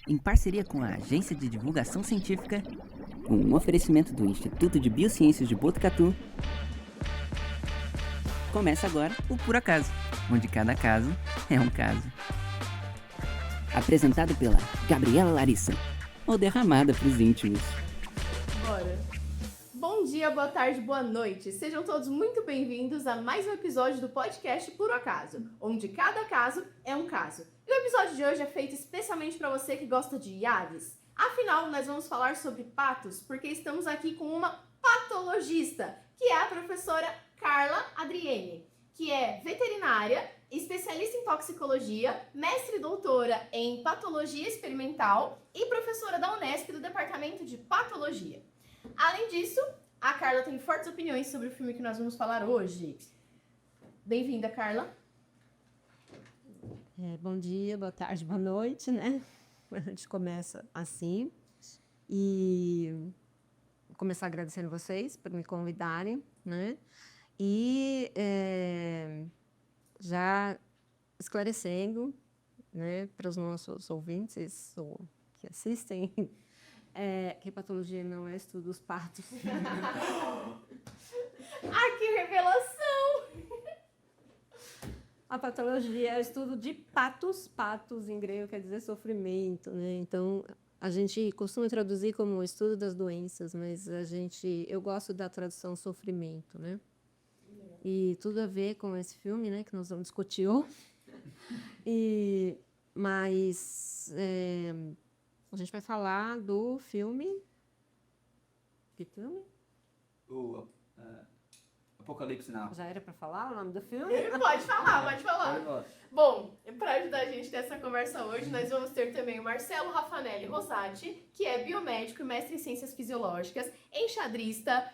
em parceria com a Agência de Divulgação Científica, um oferecimento do Instituto de Biociências de Botucatu. Começa agora o Por Acaso, onde cada caso é um caso. Apresentado pela Gabriela Larissa, ou derramada pros íntimos. Bora! Bom dia, boa tarde, boa noite. Sejam todos muito bem-vindos a mais um episódio do podcast Por Acaso, onde cada caso é um caso. E o episódio de hoje é feito especialmente para você que gosta de aves. Afinal, nós vamos falar sobre patos, porque estamos aqui com uma patologista, que é a professora Carla Adriene, que é veterinária, especialista em toxicologia, mestre e doutora em patologia experimental e professora da Unesp do departamento de patologia. Além disso, a Carla tem fortes opiniões sobre o filme que nós vamos falar hoje. Bem-vinda, Carla. Bom dia, boa tarde, boa noite, né? A gente começa assim. E vou começar agradecendo vocês por me convidarem, né? E já esclarecendo, né, para os nossos ouvintes ou que assistem, que patologia não é estudo dos patos. Ai, que revelação! A patologia é o estudo de patos. Patos, em grego, quer dizer sofrimento, né? Então, a gente costuma traduzir como o estudo das doenças, mas eu gosto da tradução sofrimento, né? E tudo a ver com esse filme, né, que nós vamos discutir hoje. Mas a gente vai falar do filme... Que filme? O Apocalipse Now. Já era para falar o nome do filme? Pode falar. Bom, para ajudar a gente nessa conversa hoje, nós vamos ter também o Marcelo Raffanelli Rosati, que é biomédico e mestre em ciências fisiológicas, enxadrista,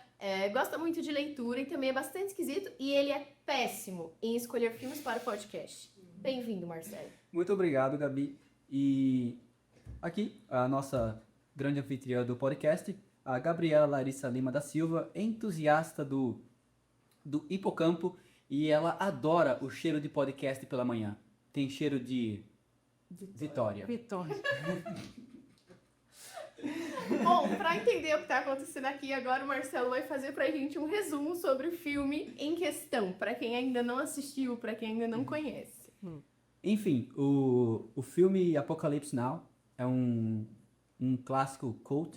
gosta muito de leitura e também é bastante esquisito, e ele é péssimo em escolher filmes para o podcast. Bem-vindo, Marcelo. Muito obrigado, Gabi. E aqui, a nossa grande anfitriã do podcast, a Gabriela Larissa Lima da Silva, entusiasta do hipocampo, e ela adora o cheiro de podcast pela manhã. Tem cheiro de vitória. Vitória. Bom, para entender o que está acontecendo aqui, agora o Marcelo vai fazer pra gente um resumo sobre o filme em questão, para quem ainda não assistiu, para quem ainda não conhece. Enfim, o filme Apocalipse Now é um clássico cult,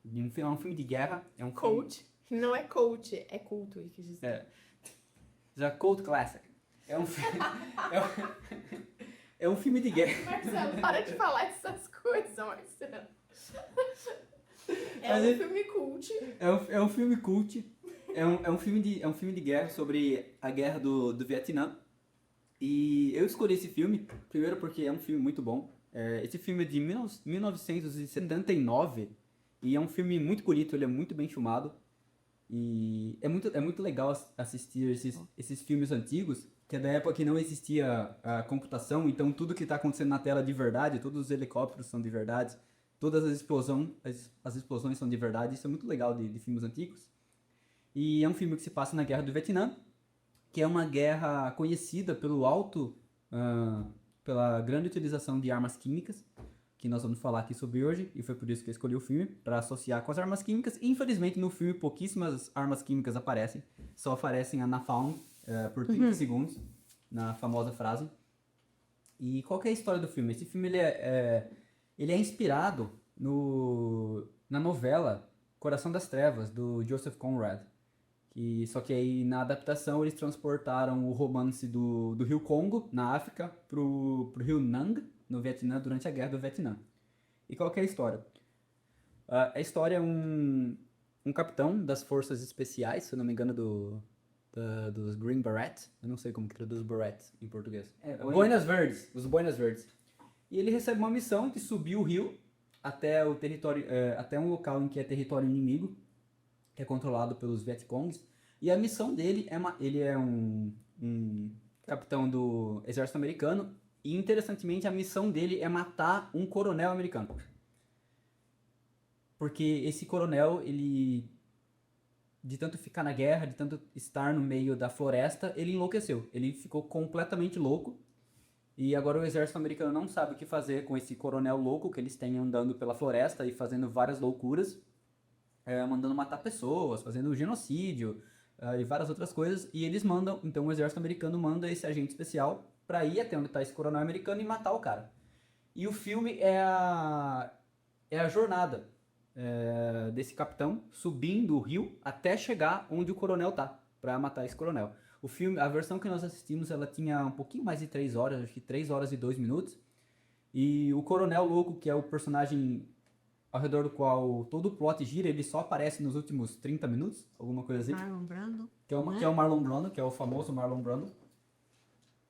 é um filme de guerra. É um Cult. Não é coach, é culto. Já cult classic. É um filme, é um filme de guerra. Marcelo, para de falar essas coisas, Marcelo. Mas Um filme cult. É um filme cult. É um filme de guerra sobre a guerra do Vietnã. E eu escolhi esse filme, primeiro porque é um filme muito bom. Esse filme é de 1979 e é um filme muito bonito, ele é muito bem filmado. E é muito legal assistir esses filmes antigos, que é da época que não existia a computação, então tudo que está acontecendo na tela é de verdade, todos os helicópteros são de verdade, todas as explosões são de verdade. Isso é muito legal de filmes antigos. E é um filme que se passa na Guerra do Vietnã, que é uma guerra conhecida pela grande utilização de armas químicas, que nós vamos falar aqui sobre hoje, e foi por isso que eu escolhi o filme, para associar com as armas químicas. E, infelizmente, no filme pouquíssimas armas químicas aparecem, só aparecem a napalm por 30 segundos, na famosa frase. E qual que é a história do filme? Esse filme ele é inspirado na novela Coração das Trevas, do Joseph Conrad. Só que aí, na adaptação, eles transportaram o romance do rio Congo, na África, pro rio Nang, no Vietnã, durante a Guerra do Vietnã. E qual que é a história? A história é um capitão das forças especiais, se eu não me engano, dos Green Berets. Eu não sei como que traduz Berets em português. Boinas Verdes, os Boinas Verdes. E ele recebe uma missão de subir o rio até o território, até um local em que é território inimigo, que é controlado pelos Vietcongs. E a missão dele ele é um capitão do exército americano. E, interessantemente, a missão dele é matar um coronel americano. Porque esse coronel, ele, de tanto ficar na guerra, de tanto estar no meio da floresta, ele enlouqueceu. Ele ficou completamente louco E agora o exército americano não sabe o que fazer com esse coronel louco que eles têm andando pela floresta e fazendo várias loucuras, mandando matar pessoas, fazendo genocídio e várias outras coisas. E eles mandam, então o exército americano manda esse agente especial pra ir até onde tá esse coronel americano e matar o cara. E o filme é a jornada desse capitão subindo o rio até chegar onde o coronel tá, pra matar esse coronel. O filme, a versão que nós assistimos, ela tinha um pouquinho mais de 3 horas, acho que 3 horas e 2 minutos. E o coronel louco, que é o personagem ao redor do qual todo o plot gira, ele só aparece nos últimos 30 minutos, alguma coisa assim. Marlon Brando. Que é o Marlon Brando, que é o famoso Marlon Brando.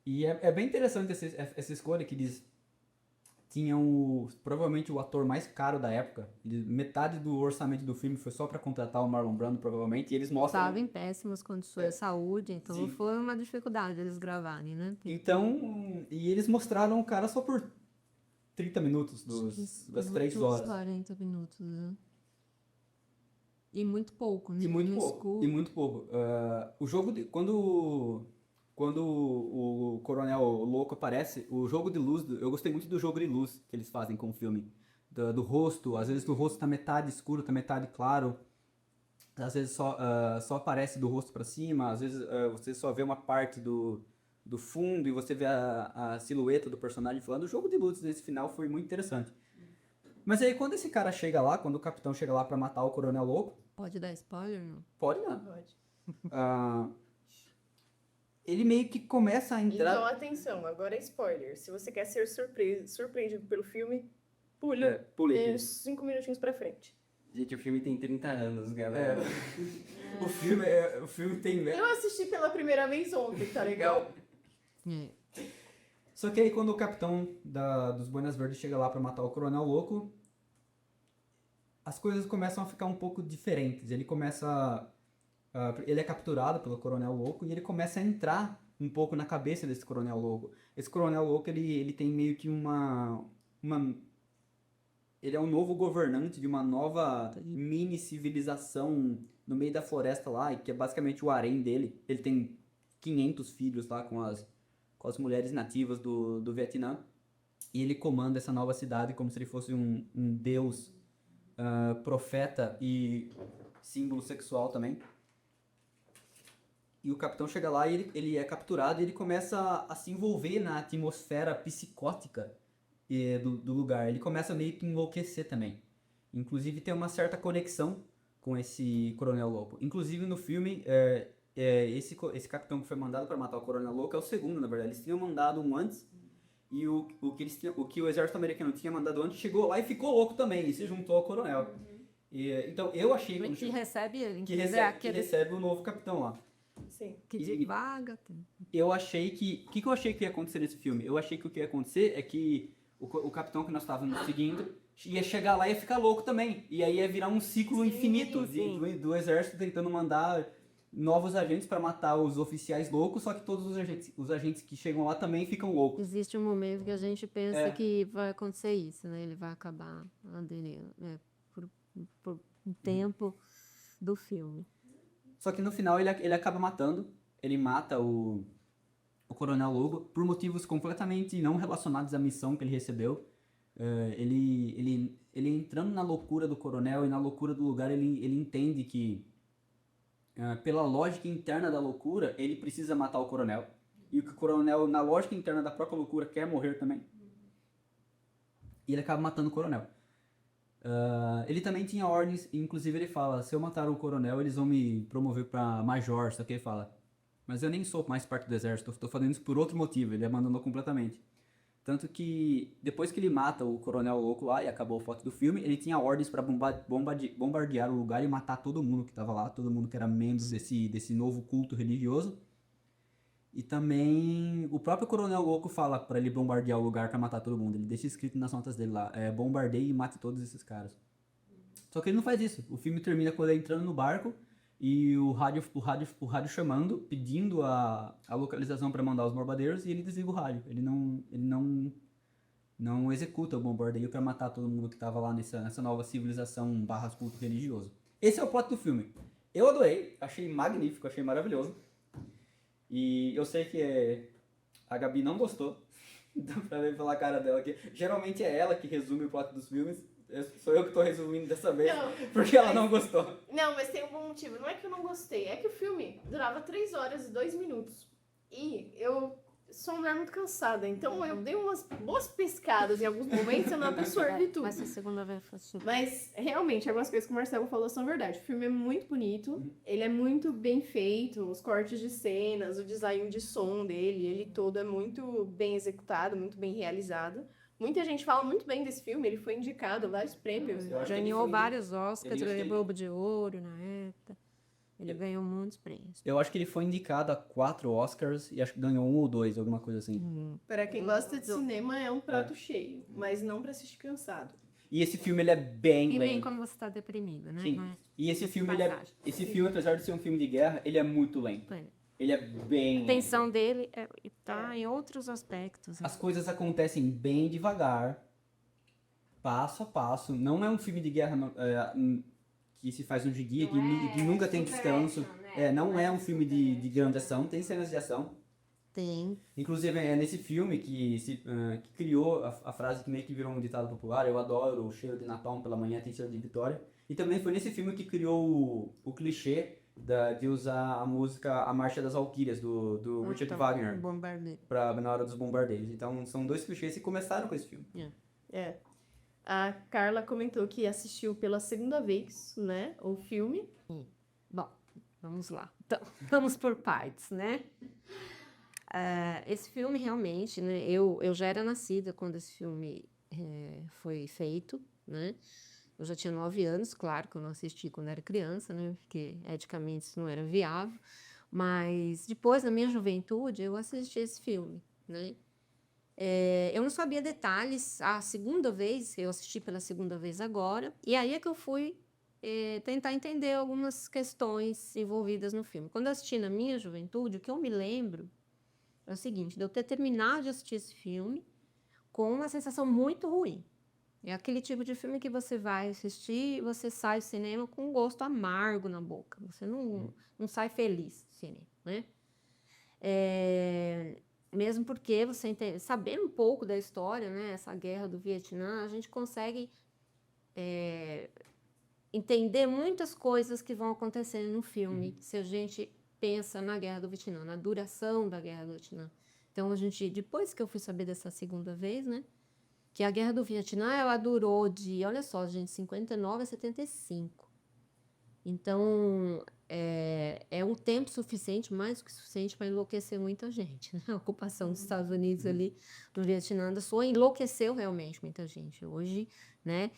E é bem interessante essa escolha, que eles tinham provavelmente o ator mais caro da época. Metade do orçamento do filme foi só pra contratar o Marlon Brando, provavelmente. E eles mostram... Estava em péssimas condições de saúde, então Sim. foi uma dificuldade eles gravarem, né? Então, e eles mostraram o cara só por 30 minutos das 3 horas. 40 minutos, né? E muito pouco, né? E muito No pouco. escuro. E muito pouco. O jogo de, quando o coronel louco aparece, o jogo de luz, eu gostei muito do jogo de luz que eles fazem com o filme. Do rosto, às vezes o rosto tá metade escuro, tá metade claro. Às vezes só aparece do rosto pra cima, às vezes você só vê uma parte do fundo e você vê a silhueta do personagem falando. O jogo de luz desse final foi muito interessante. Mas aí quando esse cara chega lá, quando o capitão chega lá pra matar o coronel louco, Pode dar spoiler, não? pode não. Pode. Ele meio que começa a entrar... Então, atenção, agora é spoiler. Se você quer ser surpreendido pelo filme, pula pule aqui. 5 minutinhos pra frente. Gente, o filme tem 30 anos, galera. O filme tem... Eu assisti pela primeira vez ontem, tá legal? É. Só que aí quando o capitão dos Buenas Verdes chega lá pra matar o coronel louco, as coisas começam a ficar um pouco diferentes. Ele começa... ele é capturado pelo coronel louco e ele começa a entrar um pouco na cabeça desse coronel louco. Esse coronel louco, ele tem meio que ele é um novo governante de uma nova mini civilização no meio da floresta lá, que é basicamente o harém dele. Ele tem 500 filhos lá com as mulheres nativas do Vietnã. E ele comanda essa nova cidade como se ele fosse um deus, profeta e símbolo sexual também. E o capitão chega lá e ele é capturado e ele começa a se envolver na atmosfera psicótica do lugar. Ele começa meio que enlouquecer também. Inclusive tem uma certa conexão com esse coronel louco. Inclusive no filme, esse capitão que foi mandado para matar o coronel louco é o segundo, na verdade. Eles tinham mandado um antes e o que o exército americano tinha mandado antes chegou lá e ficou louco também e se juntou ao coronel. Então eu achei... Que recebe ele. que recebe o novo capitão lá. Sim. Que divaga. Eu achei que... O que eu achei que ia acontecer nesse filme? Eu achei que o que ia acontecer é que o capitão que nós estávamos seguindo ia chegar lá e ia ficar louco também. E aí ia virar um ciclo infinito do exército tentando mandar novos agentes para matar os oficiais loucos, só que todos os agentes que chegam lá também ficam loucos. Existe um momento que a gente pensa que vai acontecer isso, né? Ele vai acabar aderindo, por um tempo do filme. Só que no final ele acaba matando, ele mata o coronel Logo por motivos completamente não relacionados à missão que ele recebeu. Ele entrando na loucura do coronel e na loucura do lugar, ele entende que pela lógica interna da loucura, ele precisa matar o coronel. E que o coronel, na lógica interna da própria loucura, quer morrer também. E ele acaba matando o coronel. Ele também tinha ordens, inclusive ele fala, se eu matar o coronel, eles vão me promover pra major, só que ele fala, mas eu nem sou mais parte do exército, estou fazendo isso por outro motivo, ele abandonou completamente. Tanto que, depois que ele mata o coronel louco lá, e acabou a foto do filme, ele tinha ordens pra bombardear o lugar e matar todo mundo que tava lá, todo mundo que era membro desse novo culto religioso. E também o próprio coronel louco fala pra ele bombardear o lugar pra matar todo mundo. Ele deixa escrito nas notas dele lá, bombardeie e mate todos esses caras. Só que ele não faz isso. O filme termina com ele entrando no barco e o rádio chamando, pedindo a localização pra mandar os bombardeiros e ele desliga o rádio. Ele não executa o bombardeio pra matar todo mundo que tava lá nessa nova civilização / culto religioso. Esse é o plot do filme. Eu adorei, achei magnífico, achei maravilhoso. E eu sei que a Gabi não gostou. Dá pra ver pela cara dela que geralmente é ela que resume o plot dos filmes. Sou eu que tô resumindo dessa vez, Não, porque ela mas- não gostou. Não, mas tem um bom motivo. Não é que eu não gostei, é que o filme durava 3 horas e 2 minutos. E eu sou uma mulher muito cansada, então eu dei umas boas pescadas em alguns momentos e eu não absorvi tudo. Mas a segunda vez foi super. Mas, realmente, algumas coisas que o Marcelo falou são verdade. O filme é muito bonito, ele é muito bem feito, os cortes de cenas, o design de som dele, ele todo é muito bem executado, muito bem realizado. Muita gente fala muito bem desse filme, ele foi indicado a vários prêmios. Eu acho que ele Ganhou foi- vários Oscars, ele- ganhou Globo de Ouro na época. Ele ganhou muitos prêmios. Eu acho que ele foi indicado a 4 Oscars e acho que ganhou 1 ou 2, alguma coisa assim. Pra quem gosta de cinema, é um prato cheio, mas não pra assistir cansado. E esse filme ele é bem E bem lento. quando você tá deprimido, né? Sim. Não é? E esse filme, ele é, Passagem. esse filme, apesar de ser um filme de guerra, ele é muito lento. É. Ele é bem A tensão dele tá em outros aspectos. As coisas acontecem bem devagar, passo a passo. Não é um filme de guerra que se faz um de guia, que nunca tem descanso. Não é um filme de grande ação, tem cenas de ação. Tem. Inclusive, é nesse filme que criou a frase que meio que virou um ditado popular: eu adoro o cheiro de napalm pela manhã, tem cheiro de vitória. E também foi nesse filme que criou o clichê de usar a música A Marcha das Valquírias, do Richard Wagner, Bombardeio. na hora dos bombardeios. Então, são 2 clichês que começaram com esse filme. É. A Carla comentou que assistiu pela segunda vez, né, o filme. Bom, vamos lá. Então, vamos por partes, né? Esse filme realmente, né? Eu já era nascida quando esse filme foi feito, né? Eu já tinha 9 anos, claro que eu não assisti quando era criança, né? Porque eticamente isso não era viável. Mas depois, na minha juventude, eu assisti esse filme, né? Eu não sabia detalhes. A segunda vez, eu assisti pela segunda vez agora. E aí é que eu fui tentar entender algumas questões envolvidas no filme. Quando eu assisti na minha juventude, o que eu me lembro é o seguinte, de eu ter terminado de assistir esse filme com uma sensação muito ruim. É aquele tipo de filme que você vai assistir e você sai do cinema com um gosto amargo na boca. Você não sai feliz do cinema, né? Mesmo porque você sabendo um pouco da história, né? Essa guerra do Vietnã, a gente consegue entender muitas coisas que vão acontecendo no filme, se a gente pensa na Guerra do Vietnã, na duração da Guerra do Vietnã. Então, depois que eu fui saber dessa segunda vez, né, que a Guerra do Vietnã, ela durou olha só, gente, 59 a 75. Então, é um tempo suficiente, mais do que suficiente para enlouquecer muita gente, né? A ocupação dos Estados Unidos ali no Vietnã enlouqueceu realmente muita gente. Hoje, né,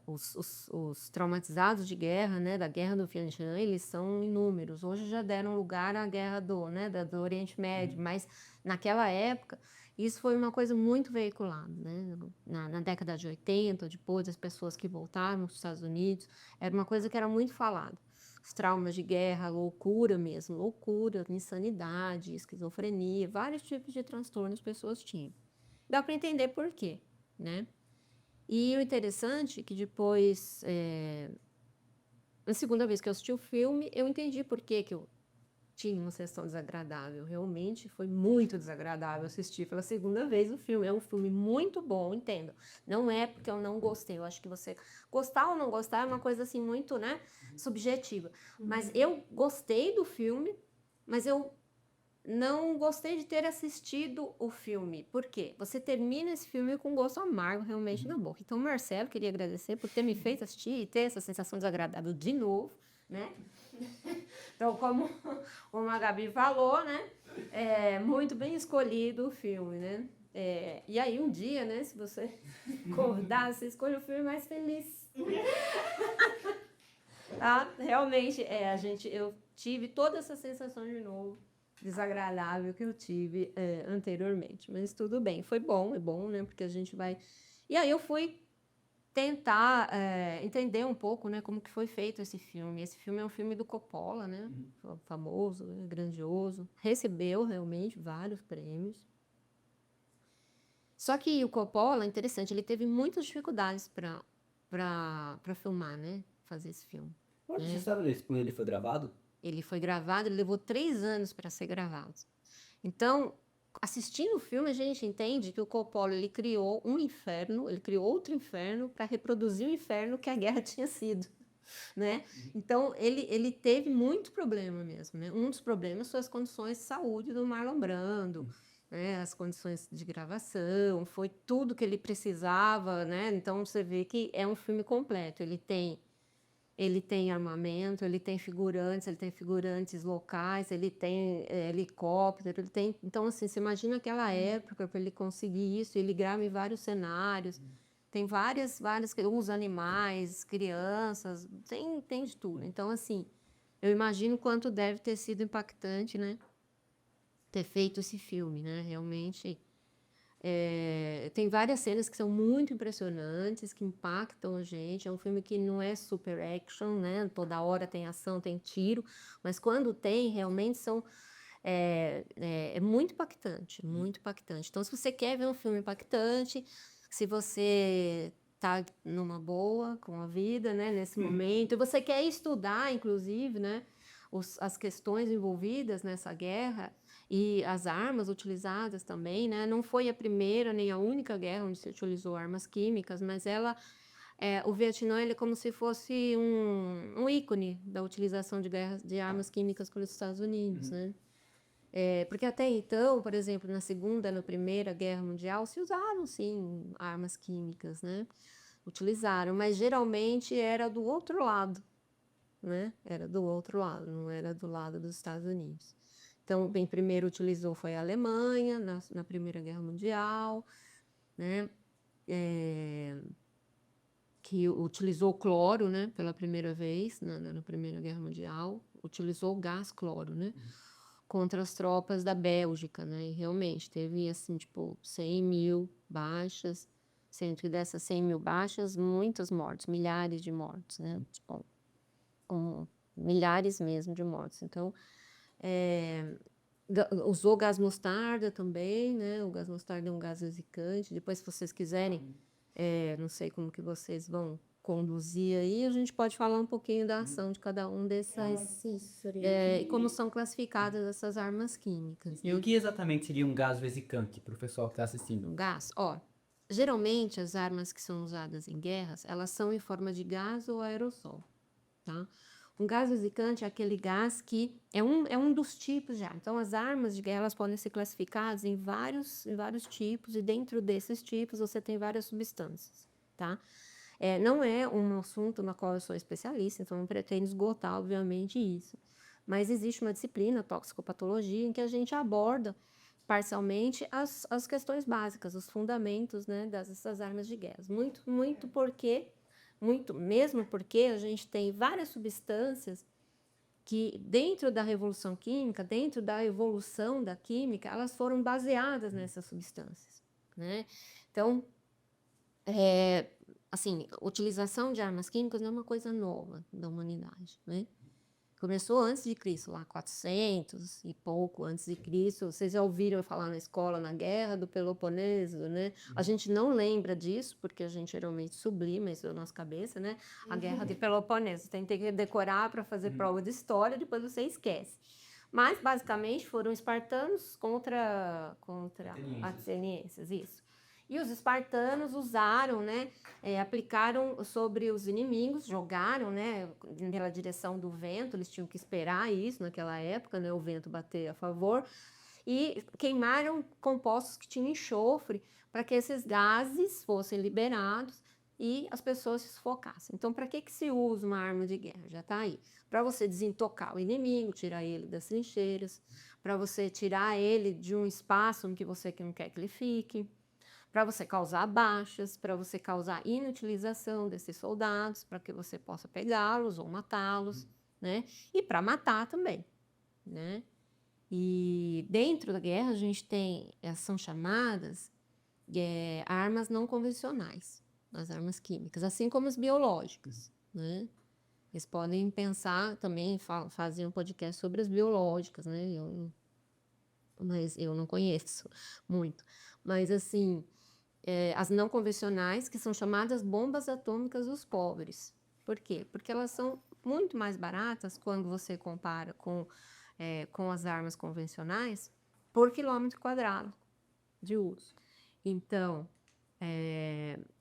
os traumatizados de guerra, né, da Guerra do Vietnã, eles são inúmeros. Hoje já deram lugar à guerra do Oriente Médio, mas naquela época isso foi uma coisa muito veiculada, né? Na década de 80, depois as pessoas que voltaram dos Estados Unidos, era uma coisa que era muito falada. Os traumas de guerra, loucura mesmo, loucura, insanidade, esquizofrenia, vários tipos de transtornos as pessoas tinham. Dá para entender por quê, né? E o interessante é que depois, na segunda vez que eu assisti o filme, eu entendi por que eu tinha uma sensação desagradável. Realmente foi muito desagradável assistir pela segunda vez o filme. É um filme muito bom, entendo. Não é porque eu não gostei. Eu acho que você gostar ou não gostar é uma coisa assim muito, né, subjetiva. Mas eu gostei do filme, mas eu não gostei de ter assistido o filme. Por quê? Você termina esse filme com um gosto amargo realmente na boca. Então, Marcelo, queria agradecer por ter me feito assistir e ter essa sensação desagradável de novo, né? Então, como a Gabi falou, né? Muito bem escolhido o filme, né? E aí, um dia, né? Se você acordar, você escolhe o filme mais feliz. Tá? Realmente, eu tive toda essa sensação de novo desagradável que eu tive anteriormente. Mas tudo bem, foi bom, é bom, né? Porque a gente vai... E aí eu fui tentar entender um pouco, né, como que foi feito esse filme. Esse filme é um filme do Coppola, né, famoso, grandioso, recebeu realmente vários prêmios. Só que o Coppola, interessante, ele teve muitas dificuldades para filmar, né, fazer esse filme. Você sabe quando ele foi gravado? Ele foi gravado, ele levou 3 anos para ser gravado. Então, assistindo o filme, a gente entende que o Coppola ele criou um inferno, ele criou outro inferno para reproduzir o inferno que a guerra tinha sido, né? Então, ele teve muito problema mesmo, né? Um dos problemas foi as condições de saúde do Marlon Brando, né? As condições de gravação, foi tudo que ele precisava, né? Então, você vê que é um filme completo. Ele tem armamento, ele tem figurantes locais, ele tem helicóptero, ele tem... Então, assim, você imagina aquela época para ele conseguir isso, ele grava em vários cenários, tem várias... Os animais, crianças, tem de tudo. Então, assim, eu imagino quanto deve ter sido impactante, né? Ter feito esse filme, né? Realmente... tem várias cenas que são muito impressionantes, que impactam a gente. É um filme que não é super action, né? Toda hora tem ação, tem tiro, mas quando tem, realmente é muito impactante, muito impactante. Então, se você quer ver um filme impactante, se você está numa boa com a vida, né? Nesse momento, e você quer estudar, inclusive, né? As questões envolvidas nessa guerra, e as armas utilizadas também, né? Não foi a primeira nem a única guerra onde se utilizou armas químicas, mas o Vietnã ele é como se fosse um ícone da utilização de armas químicas pelos Estados Unidos, né? Porque até então, por exemplo, na Primeira Guerra Mundial, se usavam, sim, armas químicas, né? Utilizaram, mas geralmente era do outro lado, né? Era do outro lado, não era do lado dos Estados Unidos. Então, quem primeiro utilizou foi a Alemanha, na Primeira Guerra Mundial, né? Que utilizou cloro, né? Pela primeira vez, na Primeira Guerra Mundial, utilizou o gás cloro, né? Contra as tropas da Bélgica, né? E realmente teve, assim, tipo, 100 mil baixas, sendo que dessas 100 mil baixas, muitos mortos, milhares de mortos, né? Tipo, milhares mesmo de mortos. Então, usou gás mostarda também, né? O gás mostarda é um gás vesicante. Depois, se vocês quiserem, não sei como que vocês vão conduzir aí, a gente pode falar um pouquinho da ação de cada um dessas... e como são classificadas essas armas químicas. E o que exatamente seria um gás vesicante, para o pessoal que está assistindo? Um gás? Geralmente, as armas que são usadas em guerras, elas são em forma de gás ou aerossol, tá? Um gás vesicante é aquele gás que é um dos tipos já. Então, as armas de guerra elas podem ser classificadas em vários tipos, e dentro desses tipos você tem várias substâncias, tá? Não é um assunto na qual eu sou especialista, então não pretendo esgotar, obviamente, isso. Mas existe uma disciplina, toxicopatologia, em que a gente aborda parcialmente as questões básicas, os fundamentos, né, dessas armas de guerra. Mesmo porque a gente tem várias substâncias que, dentro da Revolução Química, dentro da evolução da química, elas foram baseadas nessas substâncias, né? Então, assim, a utilização de armas químicas não é uma coisa nova da humanidade, né? Começou antes de Cristo, lá 400 e pouco antes de Cristo. Vocês já ouviram falar na escola, na Guerra do Peloponeso, né? A gente não lembra disso, porque a gente geralmente sublima isso na nossa cabeça, né? A Guerra do Peloponeso. Tem que decorar para fazer prova de história, depois você esquece. Mas, basicamente, foram espartanos contra atenienses, isso. E os espartanos usaram, né, aplicaram sobre os inimigos, jogaram, né, pela direção do vento, eles tinham que esperar isso naquela época, né, o vento bater a favor, e queimaram compostos que tinham enxofre para que esses gases fossem liberados e as pessoas se sufocassem. Então, para que se usa uma arma de guerra? Já está aí. Para você desintocar o inimigo, tirar ele das trincheiras, para você tirar ele de um espaço em que você não quer que ele fique, para você causar baixas, para você causar inutilização desses soldados, para que você possa pegá-los ou matá-los, né? E para matar também, né? E dentro da guerra a gente tem, são chamadas armas não convencionais, as armas químicas, assim como as biológicas, né? Eles podem pensar também, fazer um podcast sobre as biológicas, né? Mas eu não conheço muito. Mas, assim, as não convencionais, que são chamadas bombas atômicas dos pobres. Por quê? Porque elas são muito mais baratas quando você compara com as armas convencionais, por quilômetro quadrado de uso. Então,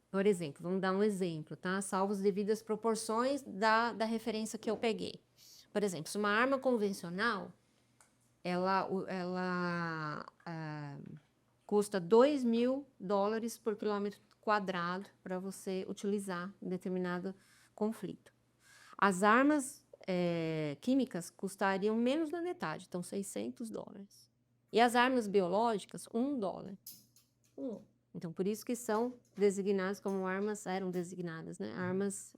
por exemplo, vamos dar um exemplo, tá? Salvo as devidas proporções da referência que eu peguei. Por exemplo, se uma arma convencional, ela custa $2.000 por quilômetro quadrado para você utilizar em determinado conflito. As armas químicas custariam menos da metade, então $600. E as armas biológicas, $1. Então, por isso que são designadas como eram designadas, né? Armas,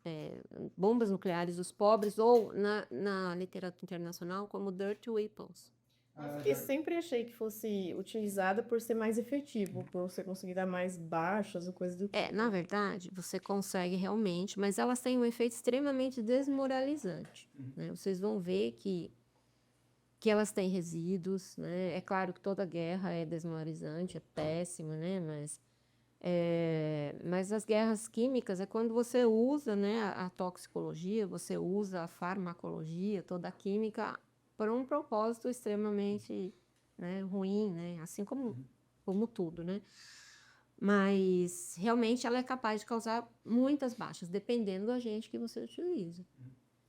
bombas nucleares dos pobres, ou na literatura internacional como dirty weapons. E sempre achei que fosse utilizada por ser mais efetivo, por você conseguir dar mais baixas ou coisa do tipo. Na verdade, você consegue realmente, mas elas têm um efeito extremamente desmoralizante, né? Vocês vão ver que elas têm resíduos, né? É claro que toda guerra é desmoralizante, é péssima, né? Mas as guerras químicas é quando você usa, né, a toxicologia, você usa a farmacologia, toda a química para um propósito extremamente, né, ruim, né? Assim como tudo, né? Mas realmente ela é capaz de causar muitas baixas, dependendo do agente que você utiliza,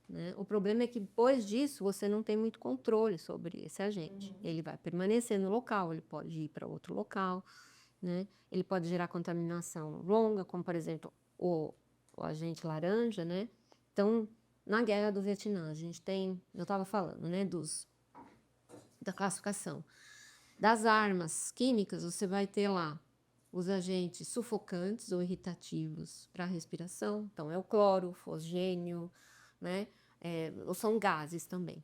né? O problema é que depois disso você não tem muito controle sobre esse agente. Ele vai permanecer no local, ele pode ir para outro local, né? Ele pode gerar contaminação longa, como por exemplo o agente laranja, né? Então, na Guerra do Vietnã, a gente tem, eu estava falando, né, da classificação. Das armas químicas, você vai ter lá os agentes sufocantes ou irritativos para a respiração. Então, é o cloro, o fosgênio, né? Ou são gases também.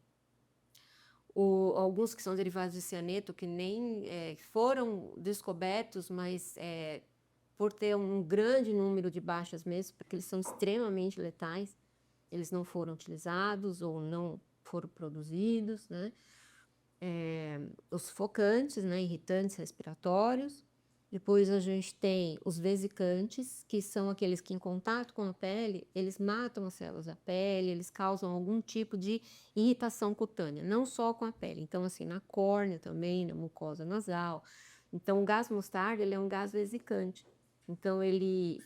Alguns que são derivados de cianeto, que nem foram descobertos, mas por ter um grande número de baixas mesmo, porque eles são extremamente letais, eles não foram utilizados ou não foram produzidos, né? Os sufocantes, né, irritantes respiratórios. Depois a gente tem os vesicantes, que são aqueles que em contato com a pele, eles matam as células da pele, eles causam algum tipo de irritação cutânea, não só com a pele. Então, assim, na córnea também, na mucosa nasal. Então, o gás mostarda, ele é um gás vesicante. Então, ele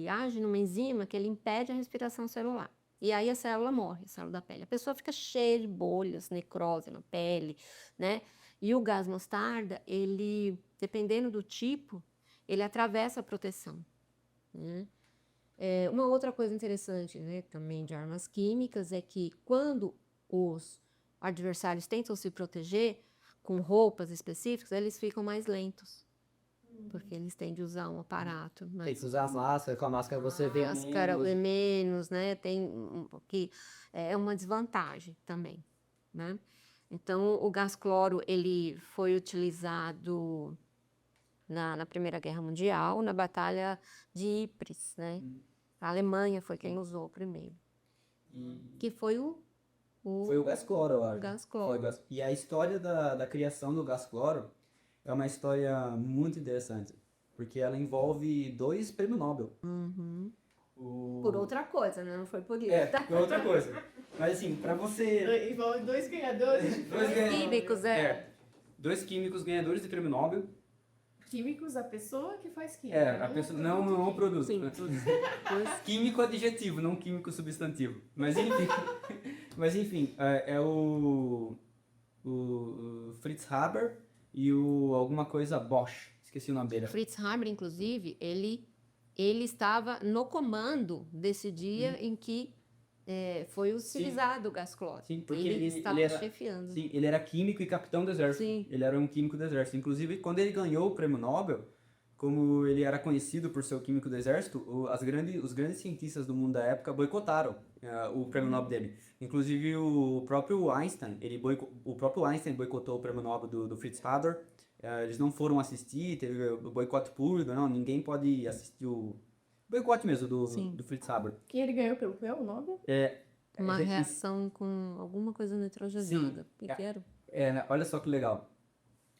age numa enzima que ele impede a respiração celular. E aí a célula morre, a célula da pele. A pessoa fica cheia de bolhas, necrose na pele, né? E o gás mostarda, ele, dependendo do tipo, ele atravessa a proteção, né? Uma outra coisa interessante, né, também de armas químicas é que quando os adversários tentam se proteger com roupas específicas, eles ficam mais lentos. Porque eles têm de usar um aparato. Tem que usar as máscaras, com a máscara você vê Máscara menos. é menos, né? Tem que é uma desvantagem também, né? Então, o gás cloro, ele foi utilizado na Primeira Guerra Mundial, na Batalha de Ypres, né? A Alemanha foi quem usou primeiro. Que foi Foi o gás cloro, eu acho. gás cloro. E a história da criação do gás cloro é uma história muito interessante, porque ela envolve 2 prêmios Nobel. Por outra coisa, né? Não foi por isso. Por outra coisa. Mas assim, pra você... Envolve 2 ganhadores de Químicos, 2 químicos ganhadores de prêmio Nobel. químicos, a pessoa que faz química. A pessoa não produz. Sim. Né? Químico adjetivo, não químico substantivo. Mas enfim, é o Fritz Haber e o alguma coisa Bosch. Esqueci o nome dele. Fritz Haber, inclusive, ele estava no comando desse dia em que foi utilizado o gás cloro. Sim, porque ele estava chefiando. Sim, ele era químico e capitão do exército. Sim. Ele era um químico do exército. Inclusive, quando ele ganhou o prêmio Nobel, como ele era conhecido por ser o químico do exército, os grandes cientistas do mundo da época boicotaram o prêmio Nobel dele. Inclusive, o próprio Einstein boicotou o prêmio Nobel do Fritz Haber. Eles não foram assistir, teve o boicote público, não, ninguém pode assistir o boicote mesmo do Fritz Haber. Que ele ganhou pelo quê? O Nobel? Uma reação com alguma coisa nitrogenada. Sim. Que era? Olha só que legal.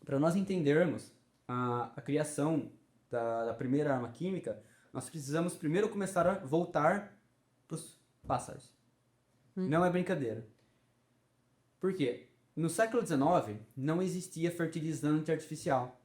Para nós entendermos a criação da primeira arma química, nós precisamos primeiro começar a voltar para os pássaros. Não é brincadeira. Por quê? No século XIX, não existia fertilizante artificial.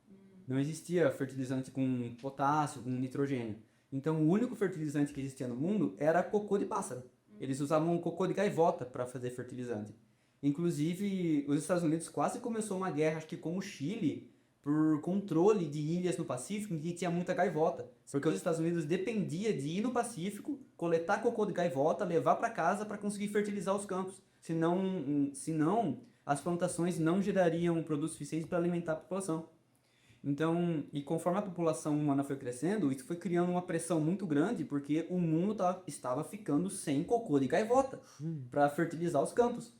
Não existia fertilizante com potássio, com nitrogênio. Então, o único fertilizante que existia no mundo era cocô de pássaro. Eles usavam cocô de gaivota para fazer fertilizante. Inclusive, os Estados Unidos quase começou uma guerra, acho que com o Chile, por controle de ilhas no Pacífico em que tinha muita gaivota. Porque os Estados Unidos dependia de ir no Pacífico, coletar cocô de gaivota, levar para casa para conseguir fertilizar os campos. Senão, as plantações não gerariam produtos suficientes para alimentar a população. Então, e conforme a população humana foi crescendo, isso foi criando uma pressão muito grande, porque o mundo estava ficando sem cocô de gaivota para fertilizar os campos.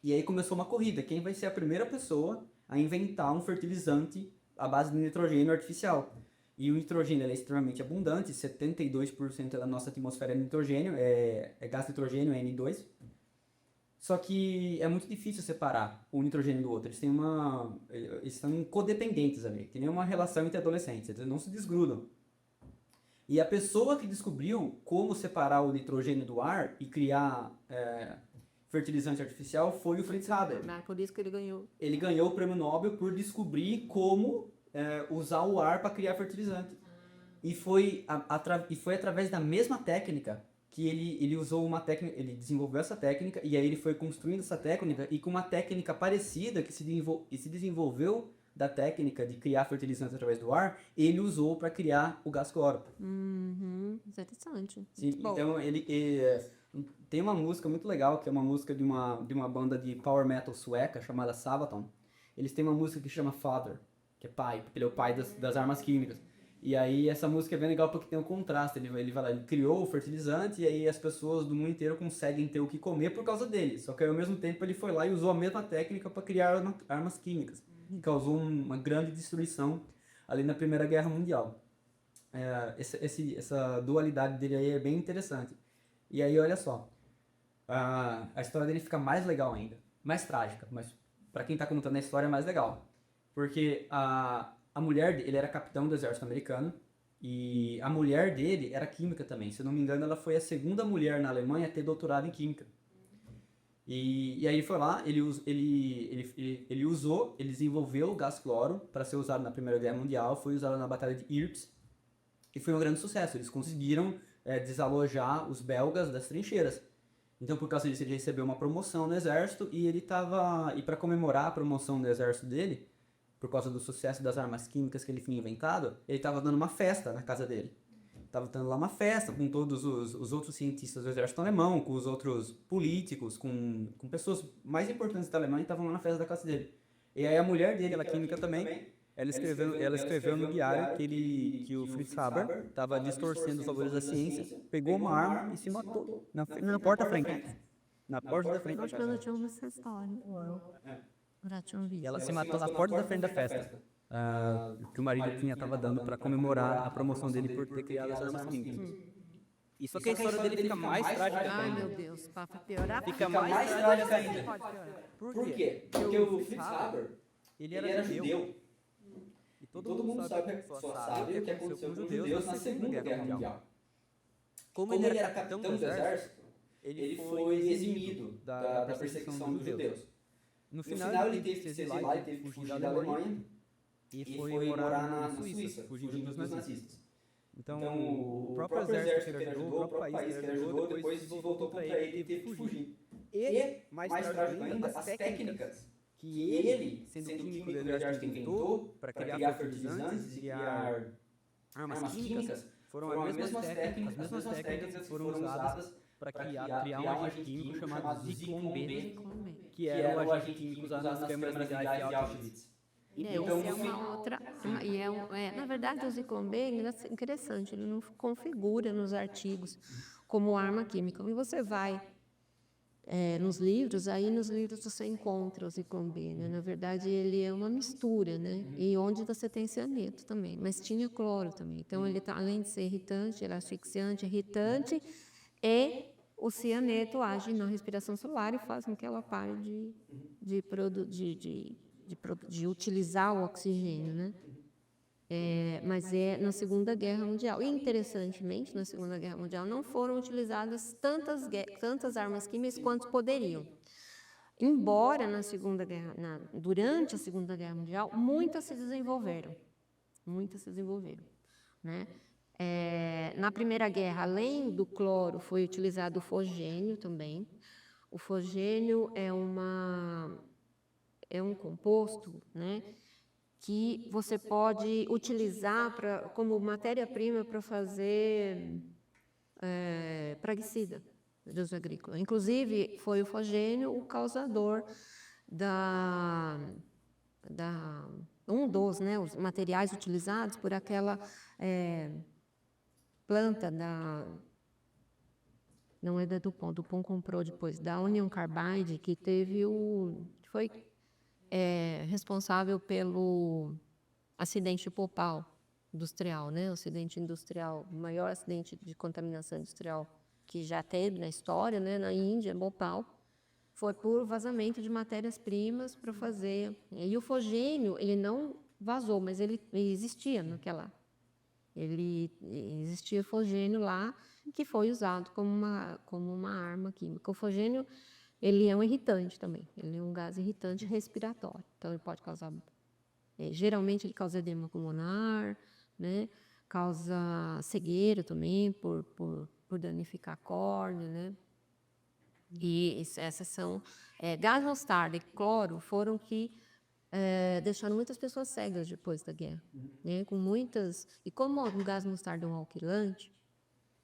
E aí começou uma corrida. Quem vai ser a primeira pessoa a inventar um fertilizante à base de nitrogênio artificial? E o nitrogênio é extremamente abundante, 72% da nossa atmosfera é nitrogênio, é gás nitrogênio, N2. Só que é muito difícil separar o nitrogênio do outro. Eles são codependentes ali, que nem uma relação entre adolescentes, eles não se desgrudam. E a pessoa que descobriu como separar o nitrogênio do ar e criar fertilizante artificial foi o Fritz Haber. Por isso que ele ganhou. Ele ganhou o prêmio Nobel por descobrir como usar o ar para criar fertilizante. E foi através da mesma técnica que ele usou uma técnica, ele desenvolveu essa técnica e aí ele foi construindo essa técnica e com uma técnica parecida que se desenvolveu da técnica de criar fertilizantes através do ar, ele usou para criar o gás cloro. Interessante. Sim, então ele tem uma música muito legal, que é uma música de uma banda de power metal sueca chamada Sabaton. Eles têm uma música que chama Father, que é pai, porque ele é o pai das armas químicas. E aí essa música é bem legal porque tem um contraste, ele criou o fertilizante e aí as pessoas do mundo inteiro conseguem ter o que comer por causa dele. Só que aí, ao mesmo tempo ele foi lá e usou a mesma técnica para criar armas químicas, que causou uma grande destruição ali na Primeira Guerra Mundial. Essa dualidade dele aí é bem interessante. E aí olha só, a história dele fica mais legal ainda, mais trágica, mas para quem tá contando a história é mais legal. Porque a mulher dele, ele era capitão do exército americano, e a mulher dele era química também. Se eu não me engano, ela foi a segunda mulher na Alemanha a ter doutorado em química. E aí ele foi lá, ele desenvolveu o gás cloro para ser usado na Primeira Guerra Mundial, foi usado na Batalha de Ypres, e foi um grande sucesso. Eles conseguiram desalojar os belgas das trincheiras. Então, por causa disso, ele recebeu uma promoção no exército, e para comemorar a promoção do exército dele, por causa do sucesso das armas químicas que ele tinha inventado, ele estava dando uma festa na casa dele. Estava dando lá uma festa com todos os outros cientistas do exército alemão, com os outros políticos, com pessoas mais importantes da Alemanha, estavam lá na festa da casa dele. E aí a mulher dele, ela química também, ela escreveu no diário que o Fritz Haber estava distorcendo os valores da ciência, pegou uma arma e se matou na porta da frente. Na porta da frente. Acho que eu não tinha ouvido essa história. Já tinha ouvido. Ela se matou na porta da frente da festa. Que o marido estava dando para comemorar a promoção dele por ter criado as armas químicas. E só que a história dele fica mais trágica Ai, ainda. meu Deus, para piorar. Fica mais trágica ainda. Pode piorar. Por quê? Porque o Fritz Haber, ele era judeu. E todo mundo só sabe o que aconteceu com os judeus na Segunda Guerra Mundial. Como ele era capitão do exército, ele foi eximido da perseguição dos judeus. No final ele teve que se exilar, ele teve que fugir da Alemanha e foi morar na Suíça, fugindo dos nazistas. Então o próprio exército que ele ajudou, o próprio país que ele ajudou, depois se voltou contra ele e teve que fugir. E, mais trágico ainda, as técnicas que ele, sendo químico do exército, inventou para criar fertilizantes e criar armas químicas, foram as mesmas técnicas que foram usadas para criar um agente químico chamado Zyklon B, que era o agente químico usado nas câmeras de gás de Auschwitz. Então, isso é uma outra. Na verdade, o Zyklon B é interessante, ele não configura nos artigos como arma química. E você vai nos livros, aí nos livros você encontra o Zyklon B, né? Na verdade, ele é uma mistura, né? E onde você tem cianeto também, mas tinha cloro também. Então, ele além de ser irritante, ele é asfixiante, irritante, e o cianeto age na respiração celular e faz com que ela pare de utilizar o oxigênio, né? Mas é na Segunda Guerra Mundial. E, interessantemente, na Segunda Guerra Mundial não foram utilizadas tantas armas químicas quanto poderiam. Embora durante a Segunda Guerra Mundial, muitas se desenvolveram, né? Na Primeira Guerra, além do cloro, foi utilizado o fogênio também. O fogênio é um composto, né, que você pode utilizar como matéria-prima para fazer praguicida de uso agrícola. Inclusive, foi o fogênio o causador um dos, né, os materiais utilizados por aquela planta não é da Dupont comprou depois, da Union Carbide, que foi responsável pelo acidente Bhopal industrial, né? O acidente industrial, o maior acidente de contaminação industrial que já teve na história, né? Na Índia, Bhopal, foi por vazamento de matérias-primas para fazer. E o fogênio, ele não vazou, mas ele existia naquela. Existia fogênio lá que foi usado como uma arma química. O fogênio, ele é um irritante também. Ele é um gás irritante respiratório. Então, ele pode causar... geralmente, ele causa edema pulmonar, né? Causa cegueira também, por danificar a córnea, né? E essas são... gás mostarda e cloro foram que deixaram muitas pessoas cegas depois da guerra, né? E como o gás mostarda é um alquilante,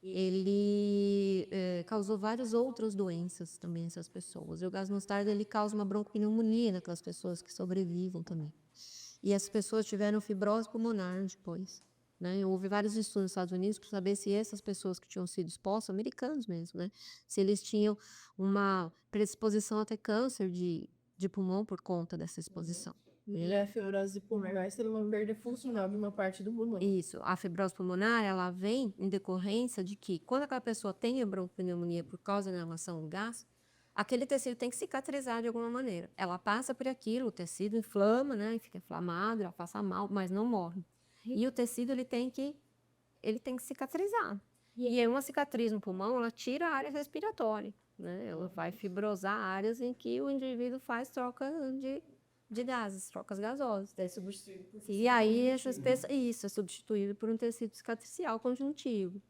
ele causou várias outras doenças também nessas pessoas. E o gás mostarda, ele causa uma broncopneumonia naquelas pessoas que sobrevivem também. E essas pessoas tiveram fibrose pulmonar depois, né? Houve vários estudos nos Estados Unidos para saber se essas pessoas que tinham sido expostas, americanos mesmo, né? Se eles tinham uma predisposição a ter câncer de pulmão por conta dessa exposição. A fibrose pulmonar seria uma perda funcional de uma parte do pulmão. Isso. A fibrose pulmonar, ela vem em decorrência de que, quando aquela pessoa tem a broncopneumonia por causa da inalação do gás, aquele tecido tem que cicatrizar de alguma maneira. Ela passa por aquilo, o tecido inflama, né? Fica inflamado, ela passa mal, mas não morre. E o tecido, ele tem que cicatrizar. E aí, uma cicatriz no pulmão, ela tira a área respiratória, né? Ela vai fibrosar áreas em que o indivíduo faz troca de gases, trocas gasosas. É substituído por E aí, isso é substituído por um tecido cicatricial conjuntivo.